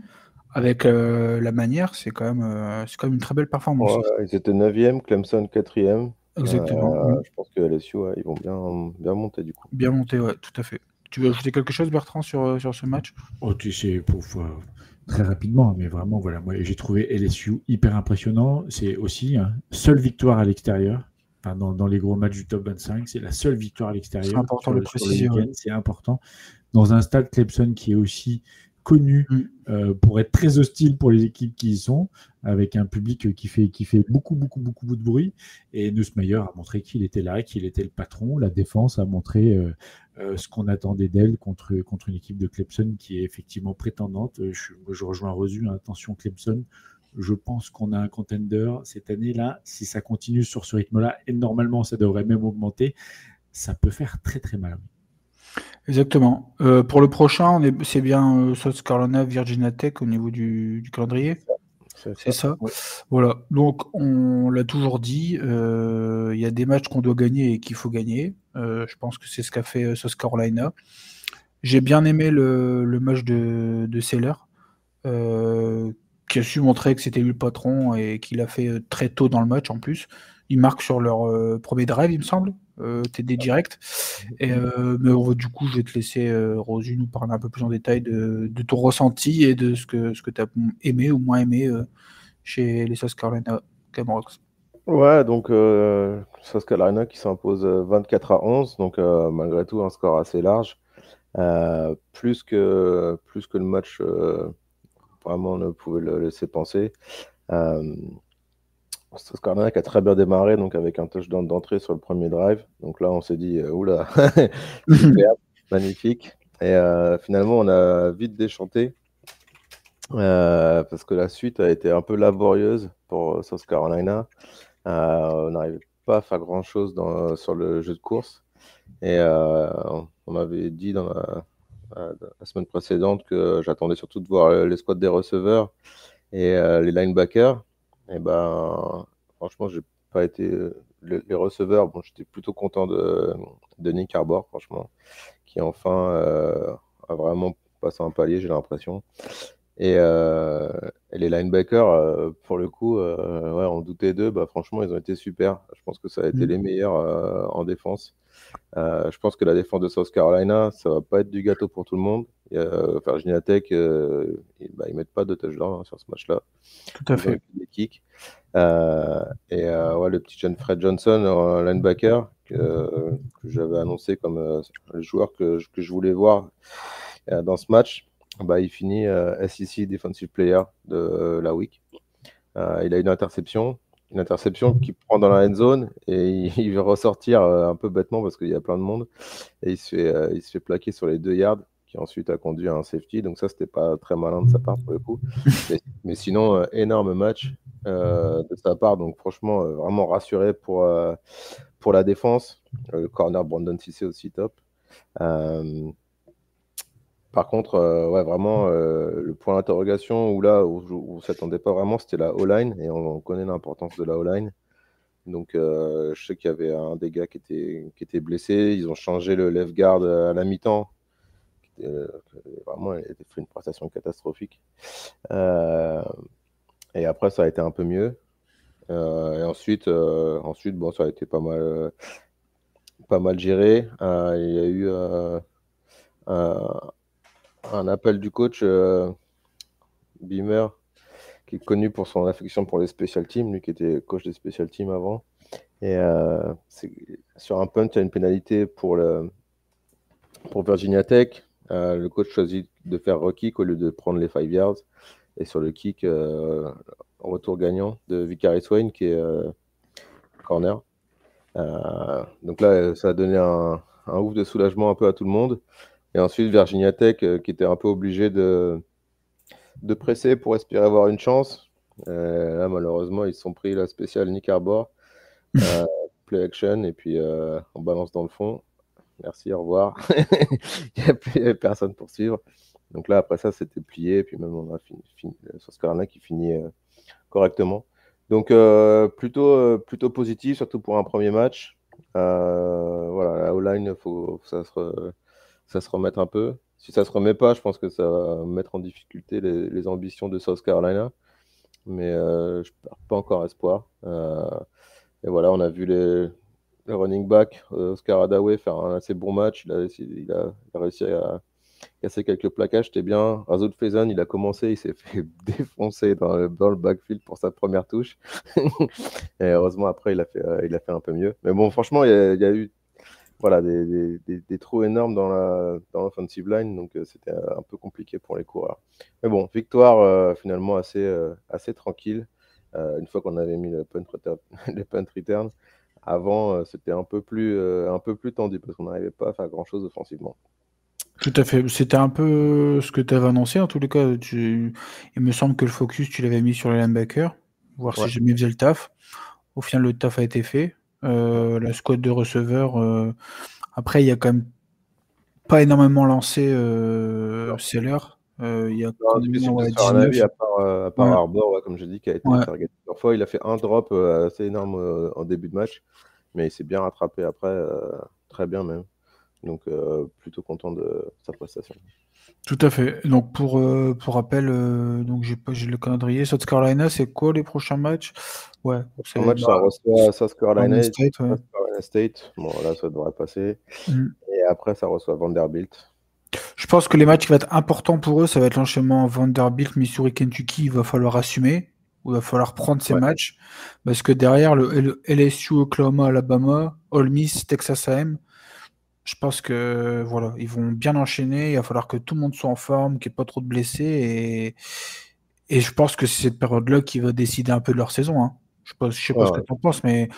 Avec la manière, c'est quand même une très belle performance. Ouais, ils étaient 9e, Clemson 4e. Exactement. Je pense que LSU, ils vont bien monter du coup. Bien monté, ouais, tout à fait. Tu veux ajouter quelque chose, Bertrand, sur ce match? Oh, tu sais, très rapidement, mais vraiment, voilà, moi j'ai trouvé LSU hyper impressionnant. C'est aussi seule victoire à l'extérieur. Enfin, dans les gros matchs du top 25, c'est la seule victoire à l'extérieur. C'est important de le sur le préciser. week-end, c'est important. Dans un stade Clemson qui est aussi connu pour être très hostile pour les équipes qui y sont, avec un public qui fait beaucoup de bruit. Et Nussmeier a montré qu'il était là, qu'il était le patron. La défense a montré ce qu'on attendait d'elle contre une équipe de Clemson qui est effectivement prétendante. Je rejoins Rezu, attention Clemson. Je pense qu'on a un contender cette année-là. Si ça continue sur ce rythme-là, et normalement ça devrait même augmenter, ça peut faire très très mal. Exactement. Pour le prochain, c'est bien South Carolina, Virginia Tech au niveau du calendrier. C'est ça. Ouais. Voilà. Donc, on l'a toujours dit, il y a des matchs qu'on doit gagner et qu'il faut gagner. Je pense que c'est ce qu'a fait South Carolina. J'ai bien aimé le match de Seller, qui a su montrer que c'était lui le patron et qu'il a fait très tôt dans le match en plus. Ils marquent sur leur premier drive, il me semble, TD direct. Mais du coup, je vais te laisser, Rosu, nous parler un peu plus en détail de ton ressenti et de ce que tu as aimé ou moins aimé chez les South Carolina Gamecocks. Ouais, donc South Carolina qui s'impose 24-11, donc malgré tout un score assez large. Plus que le match vraiment ne pouvait le laisser penser. South Carolina qui a très bien démarré, donc avec un touchdown d'entrée sur le premier drive. Donc là, on s'est dit, oula, super, magnifique. Et finalement, on a vite déchanté parce que la suite a été un peu laborieuse pour South Carolina. On n'arrivait pas à faire grand-chose sur le jeu de course. Et on m'avait dit dans la semaine précédente que j'attendais surtout de voir les squads des receveurs et les linebackers. Et ben, franchement, j'ai pas été. Les receveurs, bon, j'étais plutôt content de Nick Arbor, franchement, qui enfin a vraiment passé un palier, j'ai l'impression. Et les linebackers, pour le coup, on doutait d'eux. Bah, franchement, ils ont été super. Je pense que ça a été les meilleurs en défense. Je pense que la défense de South Carolina, ça va pas être du gâteau pour tout le monde. Virginia Tech, ils mettent pas de touchdown sur ce match-là. Tout à fait. Des kicks. Le petit jeune Fred Johnson, linebacker, que j'avais annoncé comme le joueur que je voulais voir dans ce match. Il finit SEC Defensive Player de la week. Il a une interception qu'il prend dans la end zone et il veut ressortir un peu bêtement parce qu'il y a plein de monde et il se fait plaquer sur les 2 yards qui ensuite a conduit à un safety. Donc ça, c'était pas très malin de sa part pour le coup. Mais sinon, énorme match de sa part. Donc franchement, vraiment rassuré pour la défense. Le corner Brandon Cissé aussi top. Par contre, vraiment, le point d'interrogation où on ne s'attendait pas vraiment, c'était la O-line, et on connaît l'importance de la O-line. Donc, je sais qu'il y avait un des gars qui était blessé. Ils ont changé le left guard à la mi-temps. Vraiment, il a fait une prestation catastrophique. Et après, ça a été un peu mieux. Et ensuite, bon, ça a été pas mal géré. Il y a eu un appel du coach Beamer, qui est connu pour son affection pour les special teams, lui qui était coach des special teams avant. Et sur un punt, il y a une pénalité pour Virginia Tech. Le coach choisit de faire re-kick au lieu de prendre les 5 yards. Et sur le kick, retour gagnant de Vicari Swain, qui est corner. Donc là, ça a donné un ouf de soulagement un peu à tout le monde. Et ensuite, Virginia Tech, qui était un peu obligé de de presser pour espérer avoir une chance. Là, malheureusement, ils se sont pris la spéciale Nick Arbor, play action, et puis on balance dans le fond. Merci, au revoir. Il n'y avait personne pour suivre. Donc là, après ça, c'était plié, et puis même on a fini sur ce Carolina qui finit correctement. Donc plutôt positif, surtout pour un premier match. Voilà, la O-line, il faut que ça se remette un peu. Si ça ne se remet pas, je pense que ça va mettre en difficulté les ambitions de South Carolina. Mais je ne perds pas encore espoir. Et voilà, on a vu le running back, Oscar Hadaway, faire un assez bon match. Il a réussi à casser quelques plaquages, c'était bien. Razul Faison, il a commencé, il s'est fait défoncer dans le backfield pour sa première touche. Et heureusement, après, il a fait un peu mieux. Mais bon, franchement, il y a eu voilà, des trous énormes dans l'offensive line, donc c'était un peu compliqué pour les coureurs. Mais bon, victoire finalement assez tranquille, une fois qu'on avait mis le punt return. Avant, c'était un peu plus tendu parce qu'on n'arrivait pas à faire grand-chose offensivement. Tout à fait. C'était un peu ce que tu avais annoncé. En tous les cas, il me semble que le focus, tu l'avais mis sur les linebackers, voir si jamais ils faisaient le taf. Au final, le taf a été fait. La squad de receveurs, après, il y a quand même pas énormément lancé Seller. Il y a difficile de se 19. faire un avis, à part Arbor, comme je dis, qui a été targeté plusieurs fois. Il a fait un drop assez énorme en début de match, mais il s'est bien rattrapé après, très bien même. Donc plutôt content de sa prestation. Tout à fait. Donc pour rappel, donc j'ai le calendrier. South Carolina, c'est quoi les prochains matchs? Ouais, Un match, ça reçoit South Carolina State. Bon, là, ça devrait passer. Et après, ça reçoit Vanderbilt. Je pense que les matchs qui vont être importants pour eux, ça va être l'enchaînement Vanderbilt, Missouri, Kentucky. Il va falloir assumer, il va falloir prendre ces matchs, parce que derrière le LSU, Oklahoma, Alabama, Ole Miss, Texas A&M, je pense que voilà, ils vont bien enchaîner. Il va falloir que tout le monde soit en forme, qu'il n'y ait pas trop de blessés, et je pense que c'est cette période-là qui va décider un peu de leur saison. Hein. Je sais pas ce que tu en penses, mais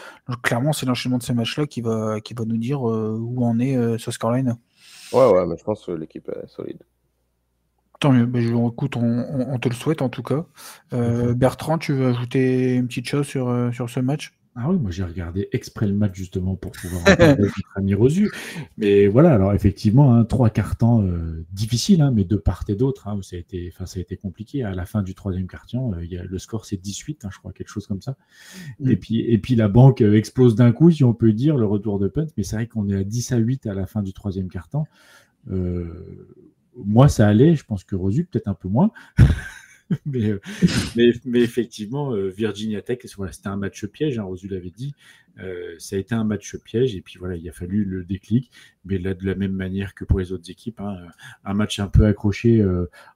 clairement, c'est l'enchaînement de ces matchs-là qui va nous dire où en est South Carolina. Ouais, mais je pense que l'équipe est solide. Tant mieux. Écoute, on te le souhaite en tout cas. Bertrand, tu veux ajouter une petite chose sur ce match? Ah oui, moi j'ai regardé exprès le match justement pour pouvoir en parler avec notre ami Rosu. Mais voilà, alors effectivement, 3 quarts-temps difficiles, mais de part et d'autre. Ça a été compliqué. À la fin du 3e quart-temps, le score c'est 18, je crois, quelque chose comme ça. Et puis la banque explose d'un coup, si on peut dire, le retour de punt. Mais c'est vrai qu'on est à 10-8 à la fin du 3e quart-temps. Moi, ça allait. Je pense que Rosu, peut-être un peu moins. mais effectivement, Virginia Tech, c'était un match piège, Rosu l'avait dit, ça a été un match piège, et puis voilà, il a fallu le déclic, mais là, de la même manière que pour les autres équipes, un match un peu accroché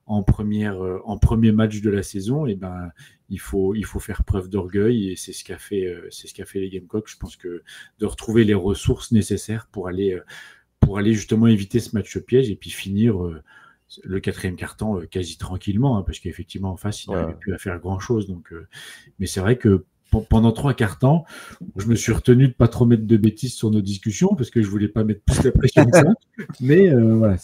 en premier match de la saison, et ben il faut faire preuve d'orgueil, et c'est ce qu'a fait les Gamecocks. Je pense que de retrouver les ressources nécessaires pour aller justement éviter ce match piège, et puis finir le 4e quart-temps quasi tranquillement, parce qu'effectivement en face il n'arrivait plus à faire grand chose. Donc mais c'est vrai que pendant 3 quarts-temps, je me suis retenu de pas trop mettre de bêtises sur nos discussions parce que je voulais pas mettre plus la pression que ça. Mais voilà,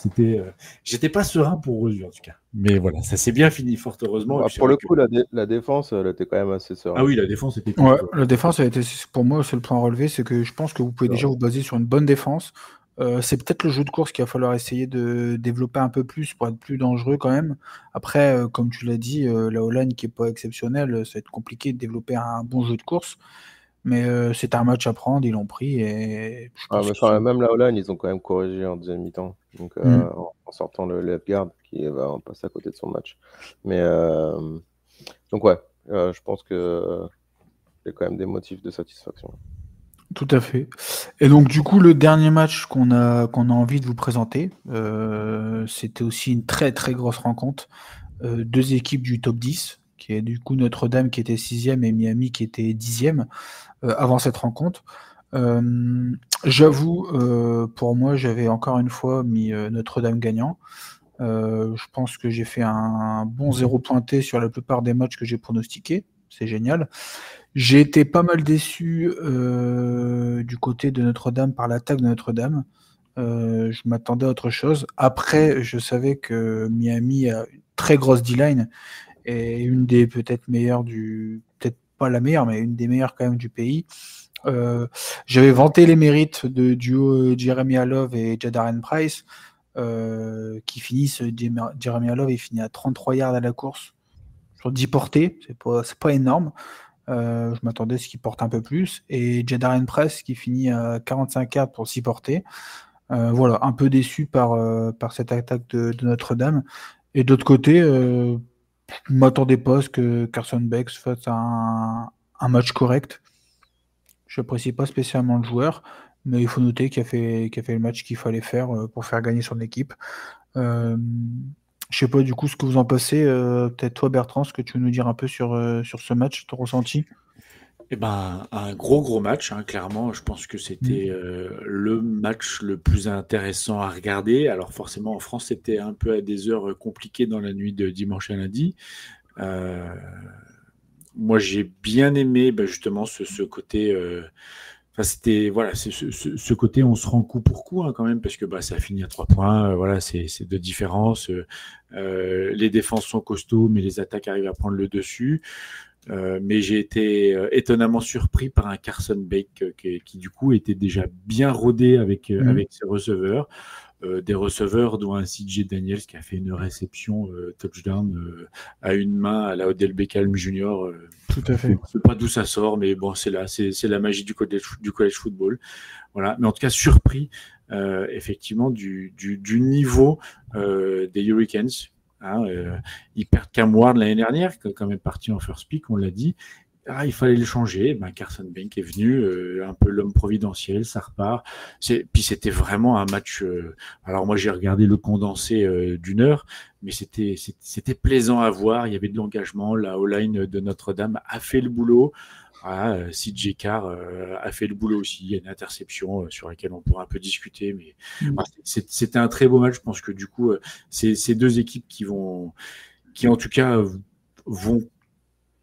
j'étais pas serein pour Rosu en tout cas. Mais voilà, ça s'est bien fini fort heureusement. Pour le coup, la défense, elle était quand même assez sereine. Ah oui, la défense était. Ouais, la défense a été, pour moi, c'est le point à relever, c'est que je pense que vous pouvez déjà vous baser sur une bonne défense. C'est peut-être le jeu de course qu'il va falloir essayer de développer un peu plus pour être plus dangereux quand même. Après, comme tu l'as dit, la O-line qui n'est pas exceptionnelle, ça va être compliqué de développer un bon jeu de course. Mais c'était un match à prendre, ils l'ont pris. Et je pense même la O-line, ils ont quand même corrigé en deuxième mi-temps. Donc, en sortant le left guard qui va passer à côté de son match. Mais donc ouais, je pense que il y a quand même des motifs de satisfaction. Tout à fait. Et donc du coup, le dernier match qu'on a envie de vous présenter, c'était aussi une très très grosse rencontre. 2 équipes du top 10, qui est du coup Notre-Dame qui était 6e et Miami qui était 10e avant cette rencontre. J'avoue, pour moi, j'avais encore une fois mis Notre-Dame gagnant. Je pense que j'ai fait un bon 0 pointé sur la plupart des matchs que j'ai pronostiqués. C'est génial. J'ai été pas mal déçu du côté de Notre-Dame par l'attaque de Notre-Dame. Je m'attendais à autre chose. Après, je savais que Miami a une très grosse D-line et une des peut-être meilleures peut-être pas la meilleure, mais une des meilleures quand même du pays. J'avais vanté les mérites de duo Jeremiah Love et Jadarian Price, qui finissent. Jeremiah Love, il finit à 33 yards à la course sur 10 portées, c'est pas énorme. Je m'attendais à ce qu'il porte un peu plus. Et Jadarian Price qui finit à 45 yards pour 6 portées. Voilà, un peu déçu par cette attaque de Notre-Dame. Et d'autre côté, je ne m'attendais pas à ce que Carson Beck fasse un match correct. Je n'apprécie pas spécialement le joueur, mais il faut noter qu'il a fait le match qu'il fallait faire pour faire gagner son équipe. Je sais pas du coup ce que vous en pensez. Peut-être toi, Bertrand, ce que tu veux nous dire un peu sur ce match, ton ressenti? Eh ben, un gros match, hein, clairement. Je pense que c'était le match le plus intéressant à regarder. Alors forcément, en France, c'était un peu à des heures compliquées dans la nuit de dimanche à lundi. Moi, j'ai bien aimé justement ce côté. Enfin, c'était voilà, c'est ce côté, on se rend coup pour coup hein, quand même, parce que ça finit à 3 points. Voilà, c'est de différence. Les défenses sont costauds, mais les attaques arrivent à prendre le dessus. Mais j'ai été étonnamment surpris par un Carson Beck qui du coup était déjà bien rodé avec ses receveurs. Des receveurs dont un CJ Daniels qui a fait une réception touchdown à une main à la Odell Beckham Jr. Tout à fait. Je sais pas d'où ça sort, mais bon, c'est la magie du college football. Voilà. Mais en tout cas, surpris effectivement du niveau des Hurricanes. Hein, ils perdent Cam Ward l'année dernière, qui est quand même parti en first pick, on l'a dit. Il fallait le changer. Carson Beck est venu, un peu l'homme providentiel, ça repart. Puis c'était vraiment un match. Alors moi j'ai regardé le condensé d'une heure, mais c'était plaisant à voir. Il y avait de l'engagement. La O-line de Notre-Dame a fait le boulot. CJ Carr a fait le boulot aussi. Il y a une interception sur laquelle on pourra un peu discuter, mais c'était un très beau match. Je pense que du coup, c'est ces deux équipes qui en tout cas vont,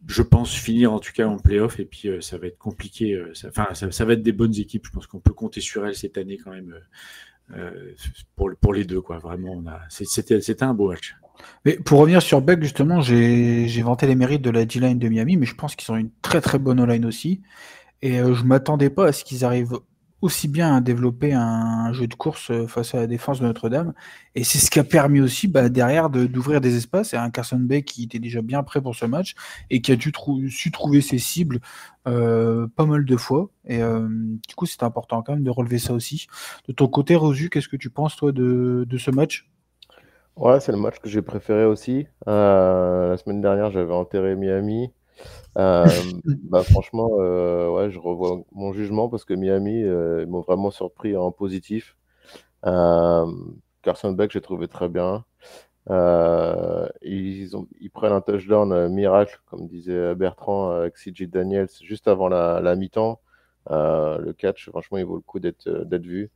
je pense, finir en tout cas en play-off, et puis ça va être compliqué. Ça va être des bonnes équipes. Je pense qu'on peut compter sur elles cette année quand même pour les deux, quoi. Vraiment, c'était un beau match. Mais pour revenir sur Beck, justement, j'ai vanté les mérites de la D-line de Miami, mais je pense qu'ils ont une très très bonne O-line aussi. Et je m'attendais pas à ce qu'ils arrivent aussi bien à développer un jeu de course face à la défense de Notre-Dame. Et c'est ce qui a permis aussi derrière d'ouvrir des espaces. Et un Carson Beck qui était déjà bien prêt pour ce match et qui a su trouver ses cibles pas mal de fois. Et du coup, c'est important quand même de relever ça aussi. De ton côté, Rosu, qu'est-ce que tu penses, toi, de ce match? Ouais, c'est le match que j'ai préféré aussi. La semaine dernière, j'avais enterré Miami. Franchement, ouais, je revois mon jugement parce que Miami ils m'ont vraiment surpris en positif. Carson Beck, j'ai trouvé très bien. Ils prennent un touchdown miracle, comme disait Bertrand, avec CJ Daniels juste avant la mi-temps. Le catch, franchement, il vaut le coup d'être vu.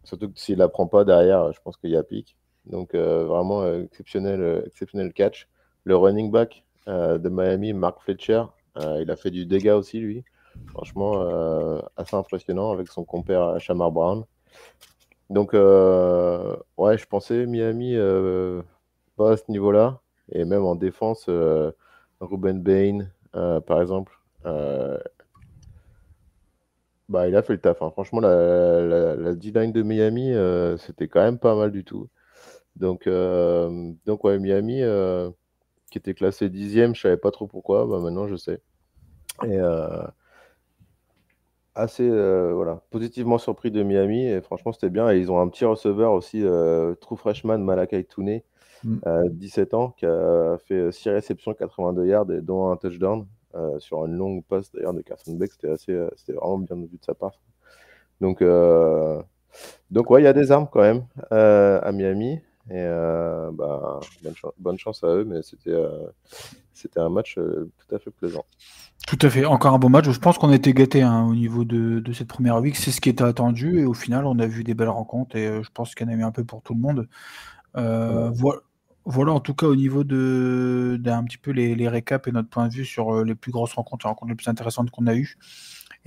Surtout que s'il ne la prend pas derrière, je pense qu'il y a pique. Donc, vraiment exceptionnel catch. Le running back de Miami, Mark Fletcher, il a fait du dégât aussi, lui. Franchement, assez impressionnant avec son compère Shamar Brown. Donc, ouais, je pensais Miami pas à ce niveau-là. Et même en défense, Ruben Bain, par exemple, il a fait le taf. Hein. Franchement, la D-line de Miami, c'était quand même pas mal du tout. Donc ouais, Miami, qui était classé 10e, je savais pas trop pourquoi. Maintenant, je sais. Et assez voilà, positivement surpris de Miami. Et franchement, c'était bien. Et ils ont un petit receveur aussi, true freshman, Malakai Touné, 17 ans, qui a fait 6 réceptions, 82 yards, et dont un touchdown. Sur une longue passe d'ailleurs de Carson Beck, c'était vraiment bien vu de sa part. Donc ouais, il y a des armes quand même à Miami, et bonne chance à eux, mais c'était un match tout à fait plaisant. Tout à fait, encore un bon match. Je pense qu'on a été gâtés au niveau de cette première week. C'est ce qui était attendu, et au final, on a vu des belles rencontres, et je pense qu'il y en a eu un peu pour tout le monde. Voilà, en tout cas, au niveau d'un petit peu les récaps et notre point de vue sur les plus grosses rencontres, les rencontres les plus intéressantes qu'on a eues.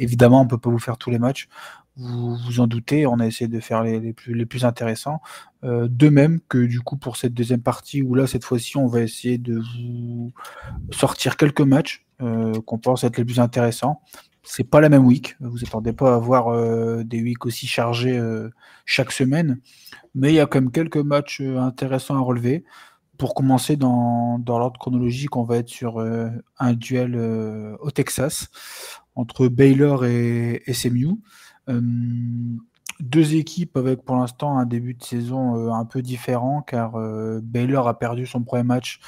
Évidemment, on ne peut pas vous faire tous les matchs. Vous vous en doutez, on a essayé de faire les plus intéressants. De même que du coup pour cette deuxième partie, où là, cette fois-ci, on va essayer de vous sortir quelques matchs qu'on pense être les plus intéressants. C'est pas la même week. Vous attendez pas à avoir des weeks aussi chargés chaque semaine. Mais il y a quand même quelques matchs intéressants à relever. Pour commencer, dans l'ordre chronologique, on va être sur un duel au Texas entre Baylor et SMU. Deux équipes avec pour l'instant un début de saison un peu différent, car Baylor a perdu son premier match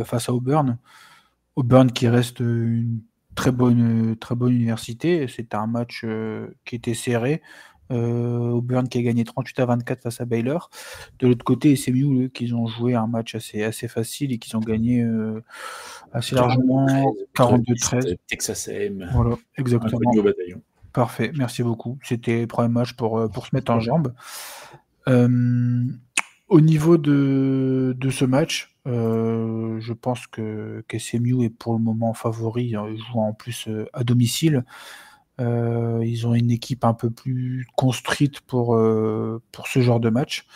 face à Auburn. Auburn qui reste une très bonne université. C'était un match qui était serré. Auburn qui a gagné 38-24 face à Baylor. De l'autre côté, SMU qui ont joué un match assez facile et qui ont gagné assez largement 42-13. Texas A&M. Voilà, exactement. Au bataillon. Parfait, merci beaucoup. C'était le premier match pour se mettre en jambe. Au niveau de ce match, je pense que SMU est pour le moment favori, jouant en plus à domicile. Ils ont une équipe un peu plus construite pour ce genre de match.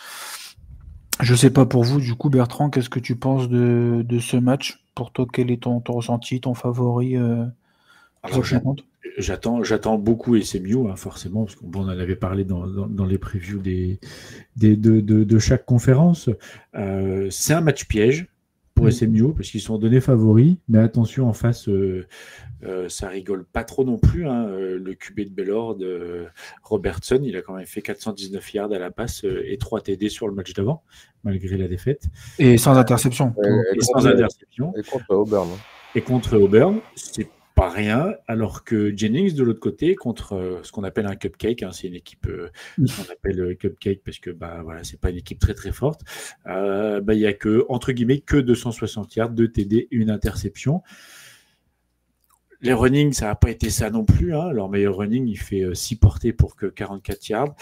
Je ne sais pas pour vous, du coup, Bertrand, qu'est-ce que tu penses de ce match? Pour toi, quel est ton ressenti, ton favori Alors, j'attends beaucoup SMU, forcément, parce qu'on en avait parlé dans les previews de chaque conférence. C'est un match piège pour SMU, parce qu'ils sont donnés favoris, mais attention, en face, ça rigole pas trop non plus. Le QB de Baylor, Robertson, il a quand même fait 419 yards à la passe et 3 TD sur le match d'avant, malgré la défaite. Et sans interception. Et contre Auburn. Et contre Auburn, c'est pas rien, alors que Jennings, de l'autre côté, contre ce qu'on appelle un cupcake, c'est une équipe qu'on appelle cupcake parce que voilà, c'est pas une équipe très très forte. Il y a que, entre guillemets, que 260 yards, 2 TD, une interception. Les running, ça n'a pas été ça non plus. Leur meilleur running, il fait 6 portées pour que 44 yards.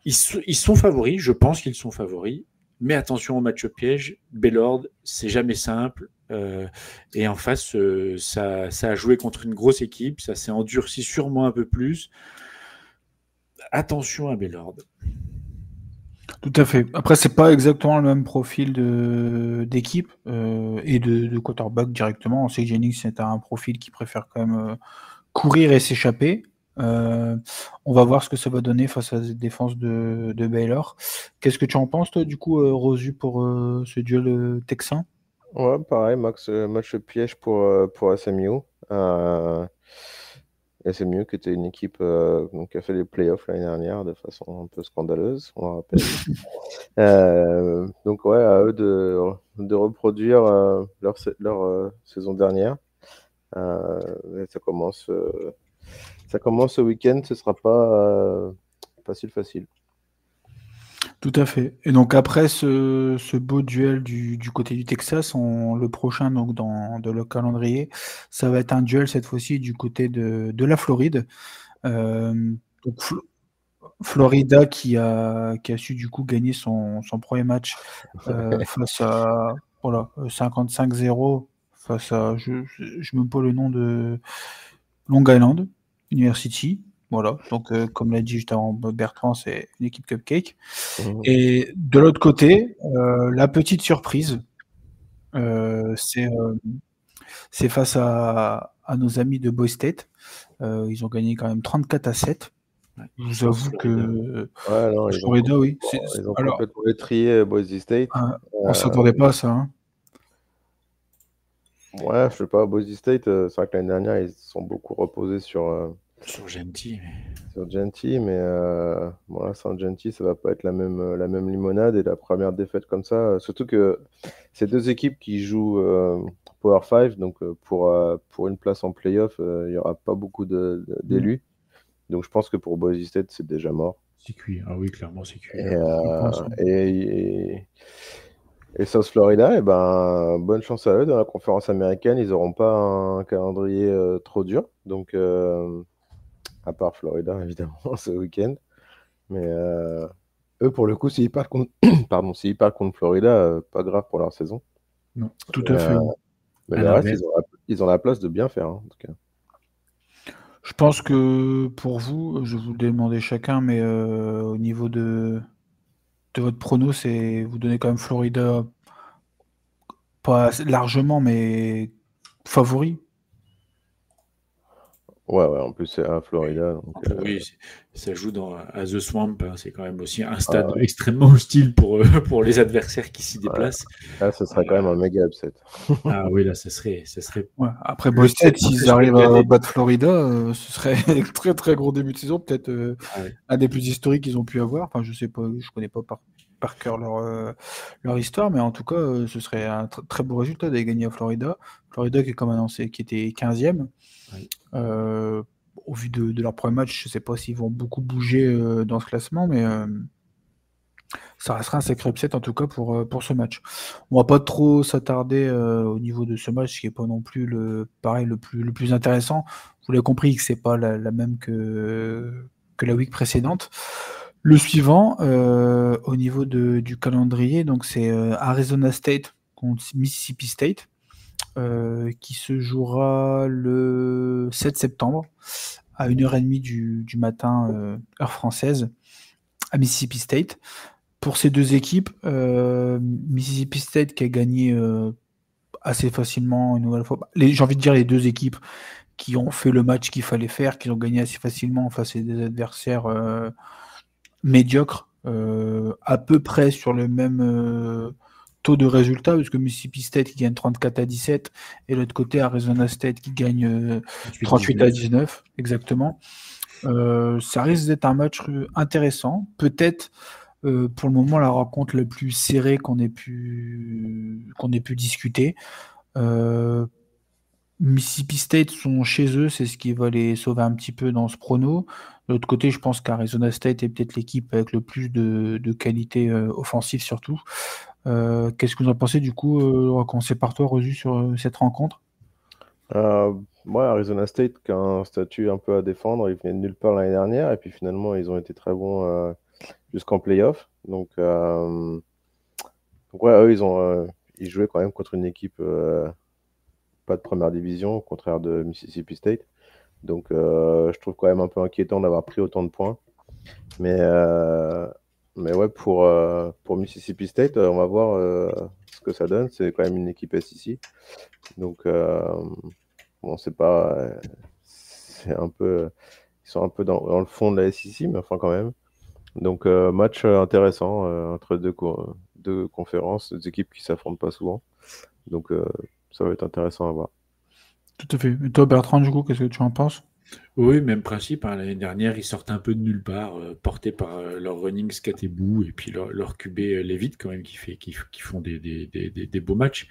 Ils sont favoris, je pense qu'ils sont favoris. Mais attention au match piège. Baylor, c'est jamais simple. Et en face, ça a joué contre une grosse équipe. Ça s'est endurci sûrement un peu plus. Attention à Baylor. Tout à fait. Après, c'est pas exactement le même profil d'équipe et de quarterback directement. On sait que Jennings, c'est un profil qui préfère quand même courir et s'échapper. On va voir ce que ça va donner face à la défense de Baylor. Qu'est-ce que tu en penses, toi, du coup, Rosu, pour ce duel texan? Ouais, pareil, match piège pour SMU. SMU qui était une équipe qui a fait les playoffs l'année dernière de façon un peu scandaleuse, on le rappelle. Donc ouais, à eux de reproduire leur saison dernière. Ça commence ce week-end, ce sera pas facile. Tout à fait. Et donc après ce beau duel du côté du Texas, le prochain donc dans le calendrier, ça va être un duel cette fois-ci du côté de la Floride. Donc Florida qui a su du coup gagner son premier match face à 55-0 face à je me pas le nom de Long Island University. Voilà, donc comme l'a dit juste avant Bertrand, c'est une équipe cupcake. Et de l'autre côté, la petite surprise, c'est face à nos amis de Boise State. Ils ont gagné quand même 34-7. Je vous avoue que Florida, oui. Ils ont complètement étrié Boise State. On ne s'attendait pas à ça. Ouais, je sais pas, Boise State, c'est vrai que l'année dernière, ils se sont beaucoup reposés sur Gentil. Sur Gentil, mais sans Gentil, ça va pas être la même limonade. Et la première défaite comme ça, surtout que c'est deux équipes qui jouent Power 5, donc pour une place en playoff, il y aura pas beaucoup d'élus. Donc je pense que pour Boise State, c'est déjà mort. C'est cuit. Ah oui, clairement, c'est cuit. Et South Florida, bonne chance à eux. Dans la conférence américaine, ils n'auront pas un calendrier trop dur. Donc, à part Florida, évidemment, ce week-end. Mais eux, pour le coup, s'ils partent contre Florida, pas grave pour leur saison. Non, tout à fait. Mais le reste, ils ont la place de bien faire, en tout cas. Je pense que pour vous, je vais vous le demander chacun, mais au niveau de votre prono, c'est vous donnez quand même Florida, pas largement, mais favori. Ouais, en plus c'est à Florida. Donc, Oui, ça joue à The Swamp, hein. C'est quand même aussi un stade extrêmement hostile pour les adversaires qui s'y déplacent. Là, ce serait quand même un méga upset. Ah oui, là, ça serait. Ouais. Après Boston, s'ils arrivent à battre Florida, ce serait un très très gros début de saison, peut-être un des plus historiques qu'ils ont pu avoir. Enfin, je sais pas, je connais pas par cœur leur histoire, mais en tout cas, ce serait un très beau résultat d'aller gagner à Florida. Florida qui est comme annoncé, qui était 15e. Oui. Au vu de leur premier match, je ne sais pas s'ils vont beaucoup bouger dans ce classement, mais ça restera un sacré upset en tout cas pour ce match. On va pas trop s'attarder au niveau de ce match qui n'est pas non plus le plus intéressant. Vous l'avez compris que c'est pas la même que la week précédente. Le suivant, au niveau du calendrier, donc c'est Arizona State contre Mississippi State. Qui se jouera le 7 septembre à 1h30 du matin, heure française, à Mississippi State. Pour ces deux équipes, Mississippi State qui a gagné assez facilement une nouvelle fois. J'ai envie de dire les deux équipes qui ont fait le match qu'il fallait faire, qui ont gagné assez facilement face à des adversaires médiocres, à peu près sur le même taux de résultat, parce que Mississippi State qui gagne 34-17 et l'autre côté Arizona State qui gagne 38-19, exactement. Ça risque d'être un match intéressant, peut-être pour le moment la rencontre la plus serrée qu'on ait pu discuter. Mississippi State sont chez eux, c'est ce qui va les sauver un petit peu dans ce prono. De l'autre côté, je pense qu'Arizona State est peut-être l'équipe avec le plus de qualité offensive surtout. Qu'est-ce que vous en pensez du coup? On va commencer par toi, Rosu, sur cette rencontre. Moi, Arizona State qui a un statut un peu à défendre, ils venaient de nulle part l'année dernière et puis finalement ils ont été très bons jusqu'en playoff. Donc ouais, eux ils jouaient quand même contre une équipe pas de première division, au contraire de Mississippi State. Donc je trouve quand même un peu inquiétant d'avoir pris autant de points. Mais ouais, pour Mississippi State, on va voir ce que ça donne. C'est quand même une équipe SEC. Donc, bon, c'est un peu, ils sont un peu dans le fond de la SEC, mais enfin quand même. Donc, match intéressant entre deux conférences, deux équipes qui s'affrontent pas souvent. Donc, ça va être intéressant à voir. Tout à fait. Et toi, Bertrand, du coup, qu'est-ce que tu en penses? Oui, même principe, hein. L'année dernière, ils sortent un peu de nulle part, portés par leur running Skatebou et puis leur QB Levitt, quand même, qui font des beaux matchs.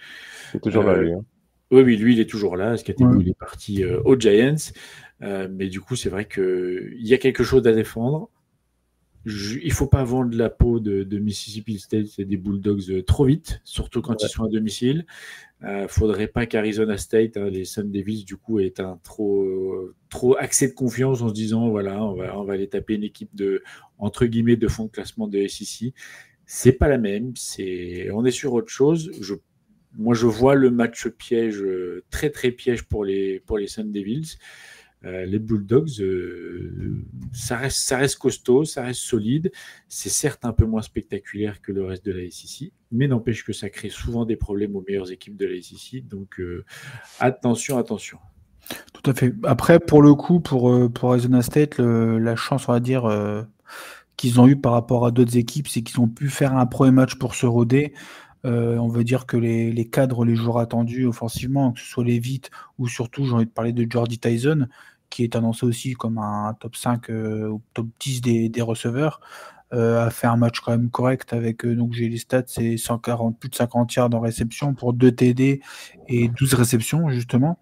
C'est toujours là, lui. Hein. Oui, lui, il est toujours là. Skatebou, il est parti aux Giants. Mais du coup, c'est vrai qu'il y a quelque chose à défendre. Il ne faut pas vendre la peau de Mississippi State et des Bulldogs trop vite, surtout quand ils sont à domicile. Faudrait pas qu'Arizona State, les Sun Devils, du coup, aient un trop accès de confiance en se disant voilà, on va aller taper une équipe entre guillemets de fond de classement de SEC. C'est pas la même. On est sur autre chose. Moi, je vois le match piège, très très piège pour les Sun Devils. Les Bulldogs, ça reste costaud, ça reste solide. C'est certes un peu moins spectaculaire que le reste de la SEC, mais n'empêche que ça crée souvent des problèmes aux meilleures équipes de la SEC. Donc attention. Tout à fait. Après, pour le coup, pour Arizona State, la chance, on va dire, qu'ils ont eu par rapport à d'autres équipes, c'est qu'ils ont pu faire un premier match pour se roder. On veut dire que les cadres, les joueurs attendus offensivement, que ce soit Levitt ou surtout, j'ai envie de parler de Jordy Tyson, qui est annoncé aussi comme un top 5 ou top 10 des receveurs, a fait un match quand même correct avec, donc j'ai les stats, c'est plus de 50 yards en réception pour 2 TD et 12 réceptions, justement.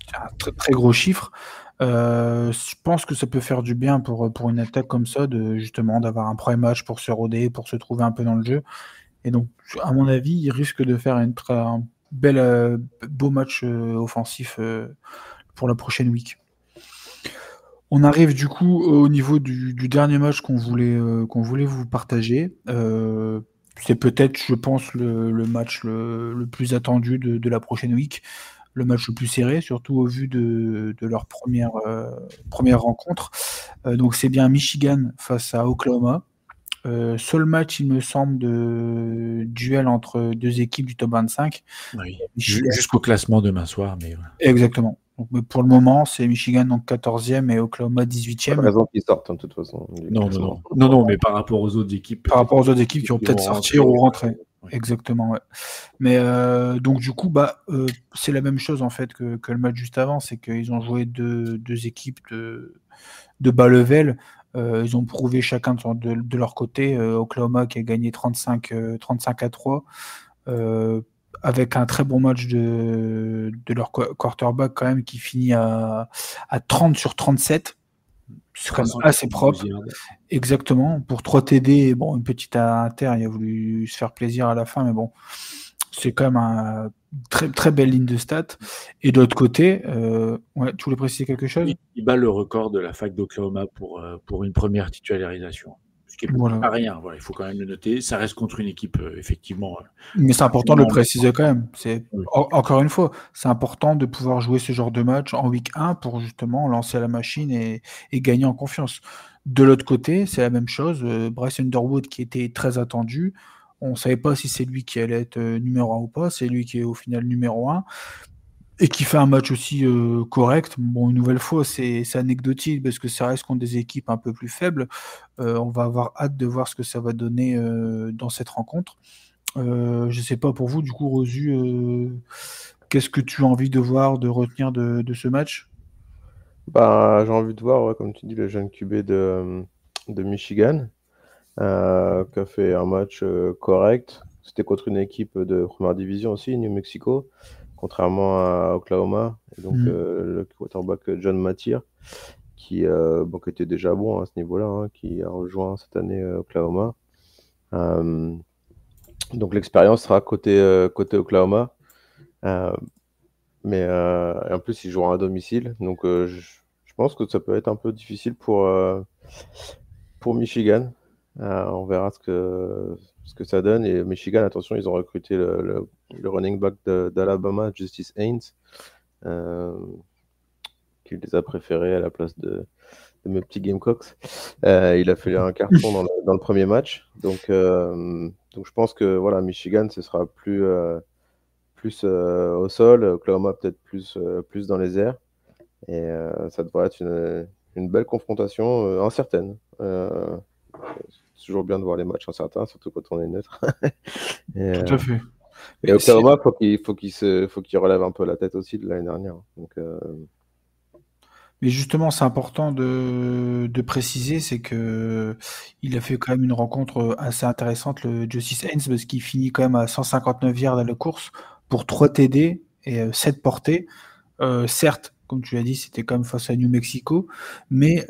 C'est un très, très gros chiffre. Je pense que ça peut faire du bien pour une attaque comme ça, justement d'avoir un premier match pour se roder, pour se trouver un peu dans le jeu. Et donc, à mon avis, il risque de faire un beau match offensif pour la prochaine week. On arrive du coup au niveau du dernier match qu'on voulait vous partager. C'est peut-être, je pense, le match le plus attendu de la prochaine week. le match le plus serré, surtout au vu de leur première rencontre. Donc c'est bien Michigan face à Oklahoma. Seul match, il me semble, de duel entre deux équipes du top 25. Oui. Michigan. Jusqu'au classement demain soir. Mais voilà. Exactement. Donc, mais pour le moment, c'est Michigan donc 14e et Oklahoma 18e. Pas de raison qu'ils sortent, de toute façon. Non, mais par rapport aux autres équipes. Par rapport aux autres équipes qui vont peut-être sortir ou rentrer. Oui. Exactement, ouais. Mais donc du coup, c'est la même chose en fait que le match juste avant, c'est qu'ils ont joué deux équipes de bas level. Ils ont prouvé chacun de leur côté. Oklahoma qui a gagné 35-3 avec un très bon match de leur quarterback quand même qui finit à 30 sur 37. C'est quand même assez propre. Exactement. Pour 3 TD, bon, une petite inter, il a voulu se faire plaisir à la fin, mais bon, c'est quand même une très, très belle ligne de stats. Et de l'autre côté, tu voulais préciser quelque chose ? Il bat le record de la fac d'Oklahoma pour une première titularisation. Ce qui n'est pas rien, voilà, il faut quand même le noter. Ça reste contre une équipe, effectivement. Mais c'est important de le préciser quand même. Encore une fois, c'est important de pouvoir jouer ce genre de match en week 1 pour justement lancer la machine et gagner en confiance. De l'autre côté, c'est la même chose. Bryce Underwood qui était très attendu. On ne savait pas si c'est lui qui allait être numéro 1 ou pas. C'est lui qui est au final numéro 1. Et qui fait un match aussi correct. Bon, une nouvelle fois, c'est anecdotique parce que ça reste contre des équipes un peu plus faibles. On va avoir hâte de voir ce que ça va donner dans cette rencontre. Je ne sais pas pour vous, du coup, Rosu, qu'est-ce que tu as envie de voir, de retenir de ce match ? J'ai envie de voir, comme tu dis, le jeune QB de Michigan qui a fait un match correct. C'était contre une équipe de première division aussi, New Mexico, contrairement à Oklahoma. Et donc, le quarterback John Matir, qui était déjà bon à ce niveau-là, qui a rejoint cette année Oklahoma. Donc, l'expérience sera côté Oklahoma. Mais en plus, ils joueront à domicile. Donc, je pense que ça peut être un peu difficile pour Michigan. On verra ce que ça donne. Et Michigan, attention, ils ont recruté le running back d'Alabama, Justice Haynes, qui les a préférés à la place de mes petits Gamecocks. Il a fait un carton dans le premier match. Donc je pense que voilà, Michigan, ce sera plus au sol, Oklahoma peut-être plus dans les airs. Et ça devrait être une belle confrontation incertaine. C'est toujours bien de voir les matchs incertains, surtout quand on est neutre. Tout à fait. Et Oklahoma, faut qu'il relève un peu la tête aussi de l'année dernière. Donc, mais justement, c'est important de préciser, c'est que il a fait quand même une rencontre assez intéressante, le Justice Haynes, parce qu'il finit quand même à 159 yards à la course pour 3 TD et 7 portées. Certes, comme tu l'as dit, c'était quand même face à New Mexico, mais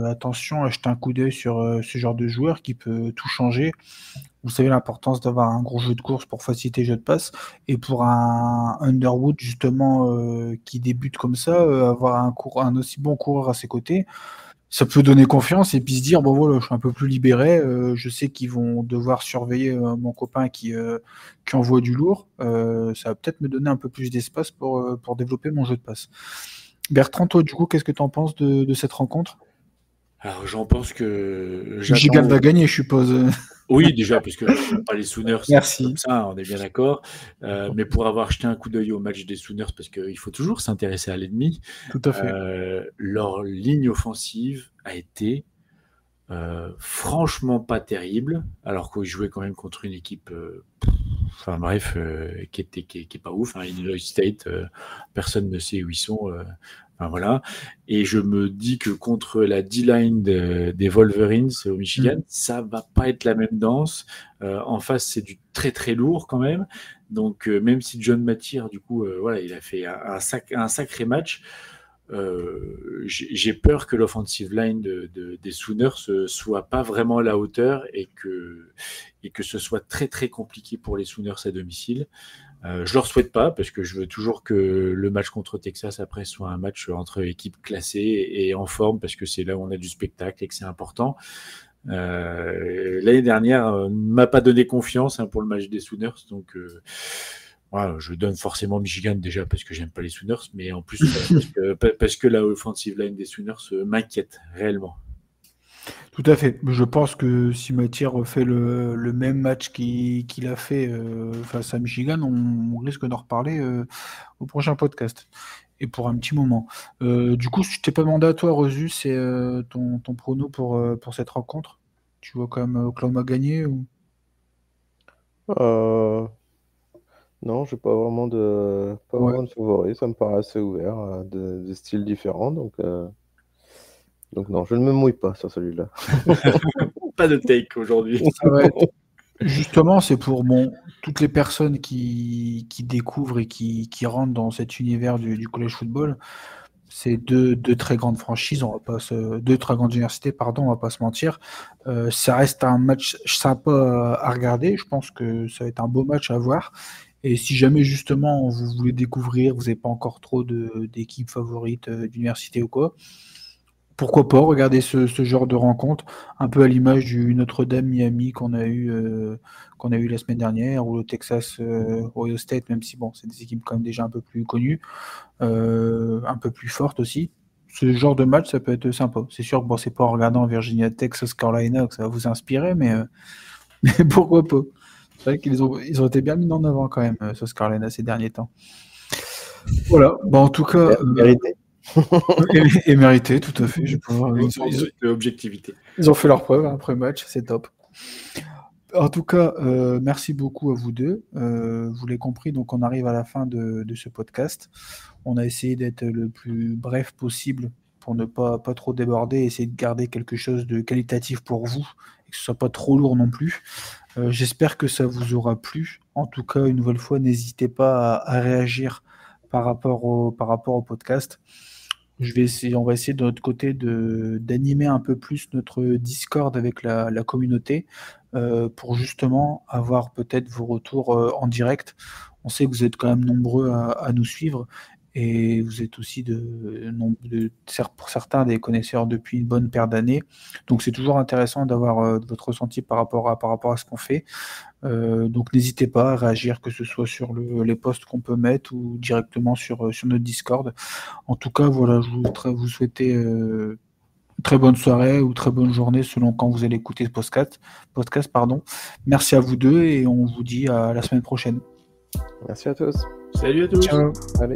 attention à jeter un coup d'œil sur ce genre de joueur qui peut tout changer. Vous savez l'importance d'avoir un gros jeu de course pour faciliter le jeu de passe, et pour un Underwood justement qui débute comme ça, avoir un aussi bon coureur à ses côtés, ça peut donner confiance et puis se dire bon voilà, je suis un peu plus libéré, je sais qu'ils vont devoir surveiller mon copain qui envoie du lourd, ça va peut-être me donner un peu plus d'espace pour développer mon jeu de passe. Bertrand, toi du coup, qu'est-ce que tu en penses de cette rencontre ? Alors j'en pense que Michigan va gagner, je suppose. Oui, déjà, parce que pas les Sooners, Merci. Comme ça, on est bien d'accord. Mais pour avoir jeté un coup d'œil au match des Sooners, parce qu'il faut toujours s'intéresser à l'ennemi, tout à fait. Leur ligne offensive a été franchement pas terrible, alors qu'ils jouaient quand même contre une équipe, qui est pas ouf. Illinois State, personne ne sait où ils sont. Voilà. Et je me dis que contre la D-line des Wolverines au Michigan, ça va pas être la même danse. En face, c'est du très très lourd quand même. Donc même si John Matir, du coup, il a fait un sacré match. J'ai peur que l'offensive line des Sooners soit pas vraiment à la hauteur et que ce soit très très compliqué pour les Sooners à domicile. Je leur souhaite pas parce que je veux toujours que le match contre Texas après soit un match entre équipes classées et en forme parce que c'est là où on a du spectacle et que c'est important. L'année dernière ne m'a pas donné confiance pour le match des Sooners, donc Voilà, je donne forcément Michigan déjà parce que j'aime pas les Sooners, mais en plus parce que la offensive line des Sooners m'inquiète réellement. Tout à fait. Je pense que si Mathieu refait le même match qu'il a fait face à Michigan, on risque d'en reparler au prochain podcast. Et pour un petit moment. Du coup, je t'ai pas demandé à toi, Rezu, c'est ton prono pour cette rencontre. Tu vois quand même Oklahoma gagner ou... Non, j'ai pas vraiment de favori. Ça me paraît assez ouvert, de styles différents. Donc non, je ne me mouille pas sur celui-là. Pas de take aujourd'hui. Ça va être... Justement, c'est pour toutes les personnes qui découvrent et qui rentrent dans cet univers du college football. C'est deux très grandes franchises, deux très grandes universités, pardon, on va pas se mentir. Ça reste un match sympa à regarder. Je pense que ça va être un beau match à voir. Et si jamais justement vous voulez découvrir, vous n'avez pas encore trop d'équipes favorites d'université ou quoi, pourquoi pas regarder ce genre de rencontre, un peu à l'image du Notre-Dame Miami qu'on a eu la semaine dernière, ou le Texas Ohio State, même si bon, c'est des équipes quand même déjà un peu plus connues, un peu plus fortes aussi. Ce genre de match, ça peut être sympa. C'est sûr que bon, c'est pas en regardant Virginia Tech, South Carolina que ça va vous inspirer, mais pourquoi pas. C'est vrai qu'ils ont été bien mis en avant quand même, South Carolina, ces derniers temps. Voilà, bon, en tout cas... Mérité. Et mérité, tout à fait. Objectivité. Ils ont fait leur preuve après match, c'est top. En tout cas, merci beaucoup à vous deux. Vous l'avez compris, donc on arrive à la fin de ce podcast. On a essayé d'être le plus bref possible pour ne pas trop déborder, essayer de garder quelque chose de qualitatif pour vous et que ce soit pas trop lourd non plus. J'espère que ça vous aura plu. En tout cas, une nouvelle fois, n'hésitez pas à réagir par rapport au podcast. On va essayer de notre côté d'animer un peu plus notre Discord avec la communauté pour justement avoir peut-être vos retours en direct. On sait que vous êtes quand même nombreux à nous suivre et vous êtes aussi pour certains des connaisseurs depuis une bonne paire d'années. Donc c'est toujours intéressant d'avoir votre ressenti par rapport à ce qu'on fait. Donc n'hésitez pas à réagir, que ce soit sur les posts qu'on peut mettre ou directement sur notre Discord. En tout cas, voilà, je vous souhaiter très bonne soirée ou très bonne journée selon quand vous allez écouter ce podcast. Merci à vous deux et on vous dit à la semaine prochaine. Merci à tous. Salut à tous. Ciao. Allez.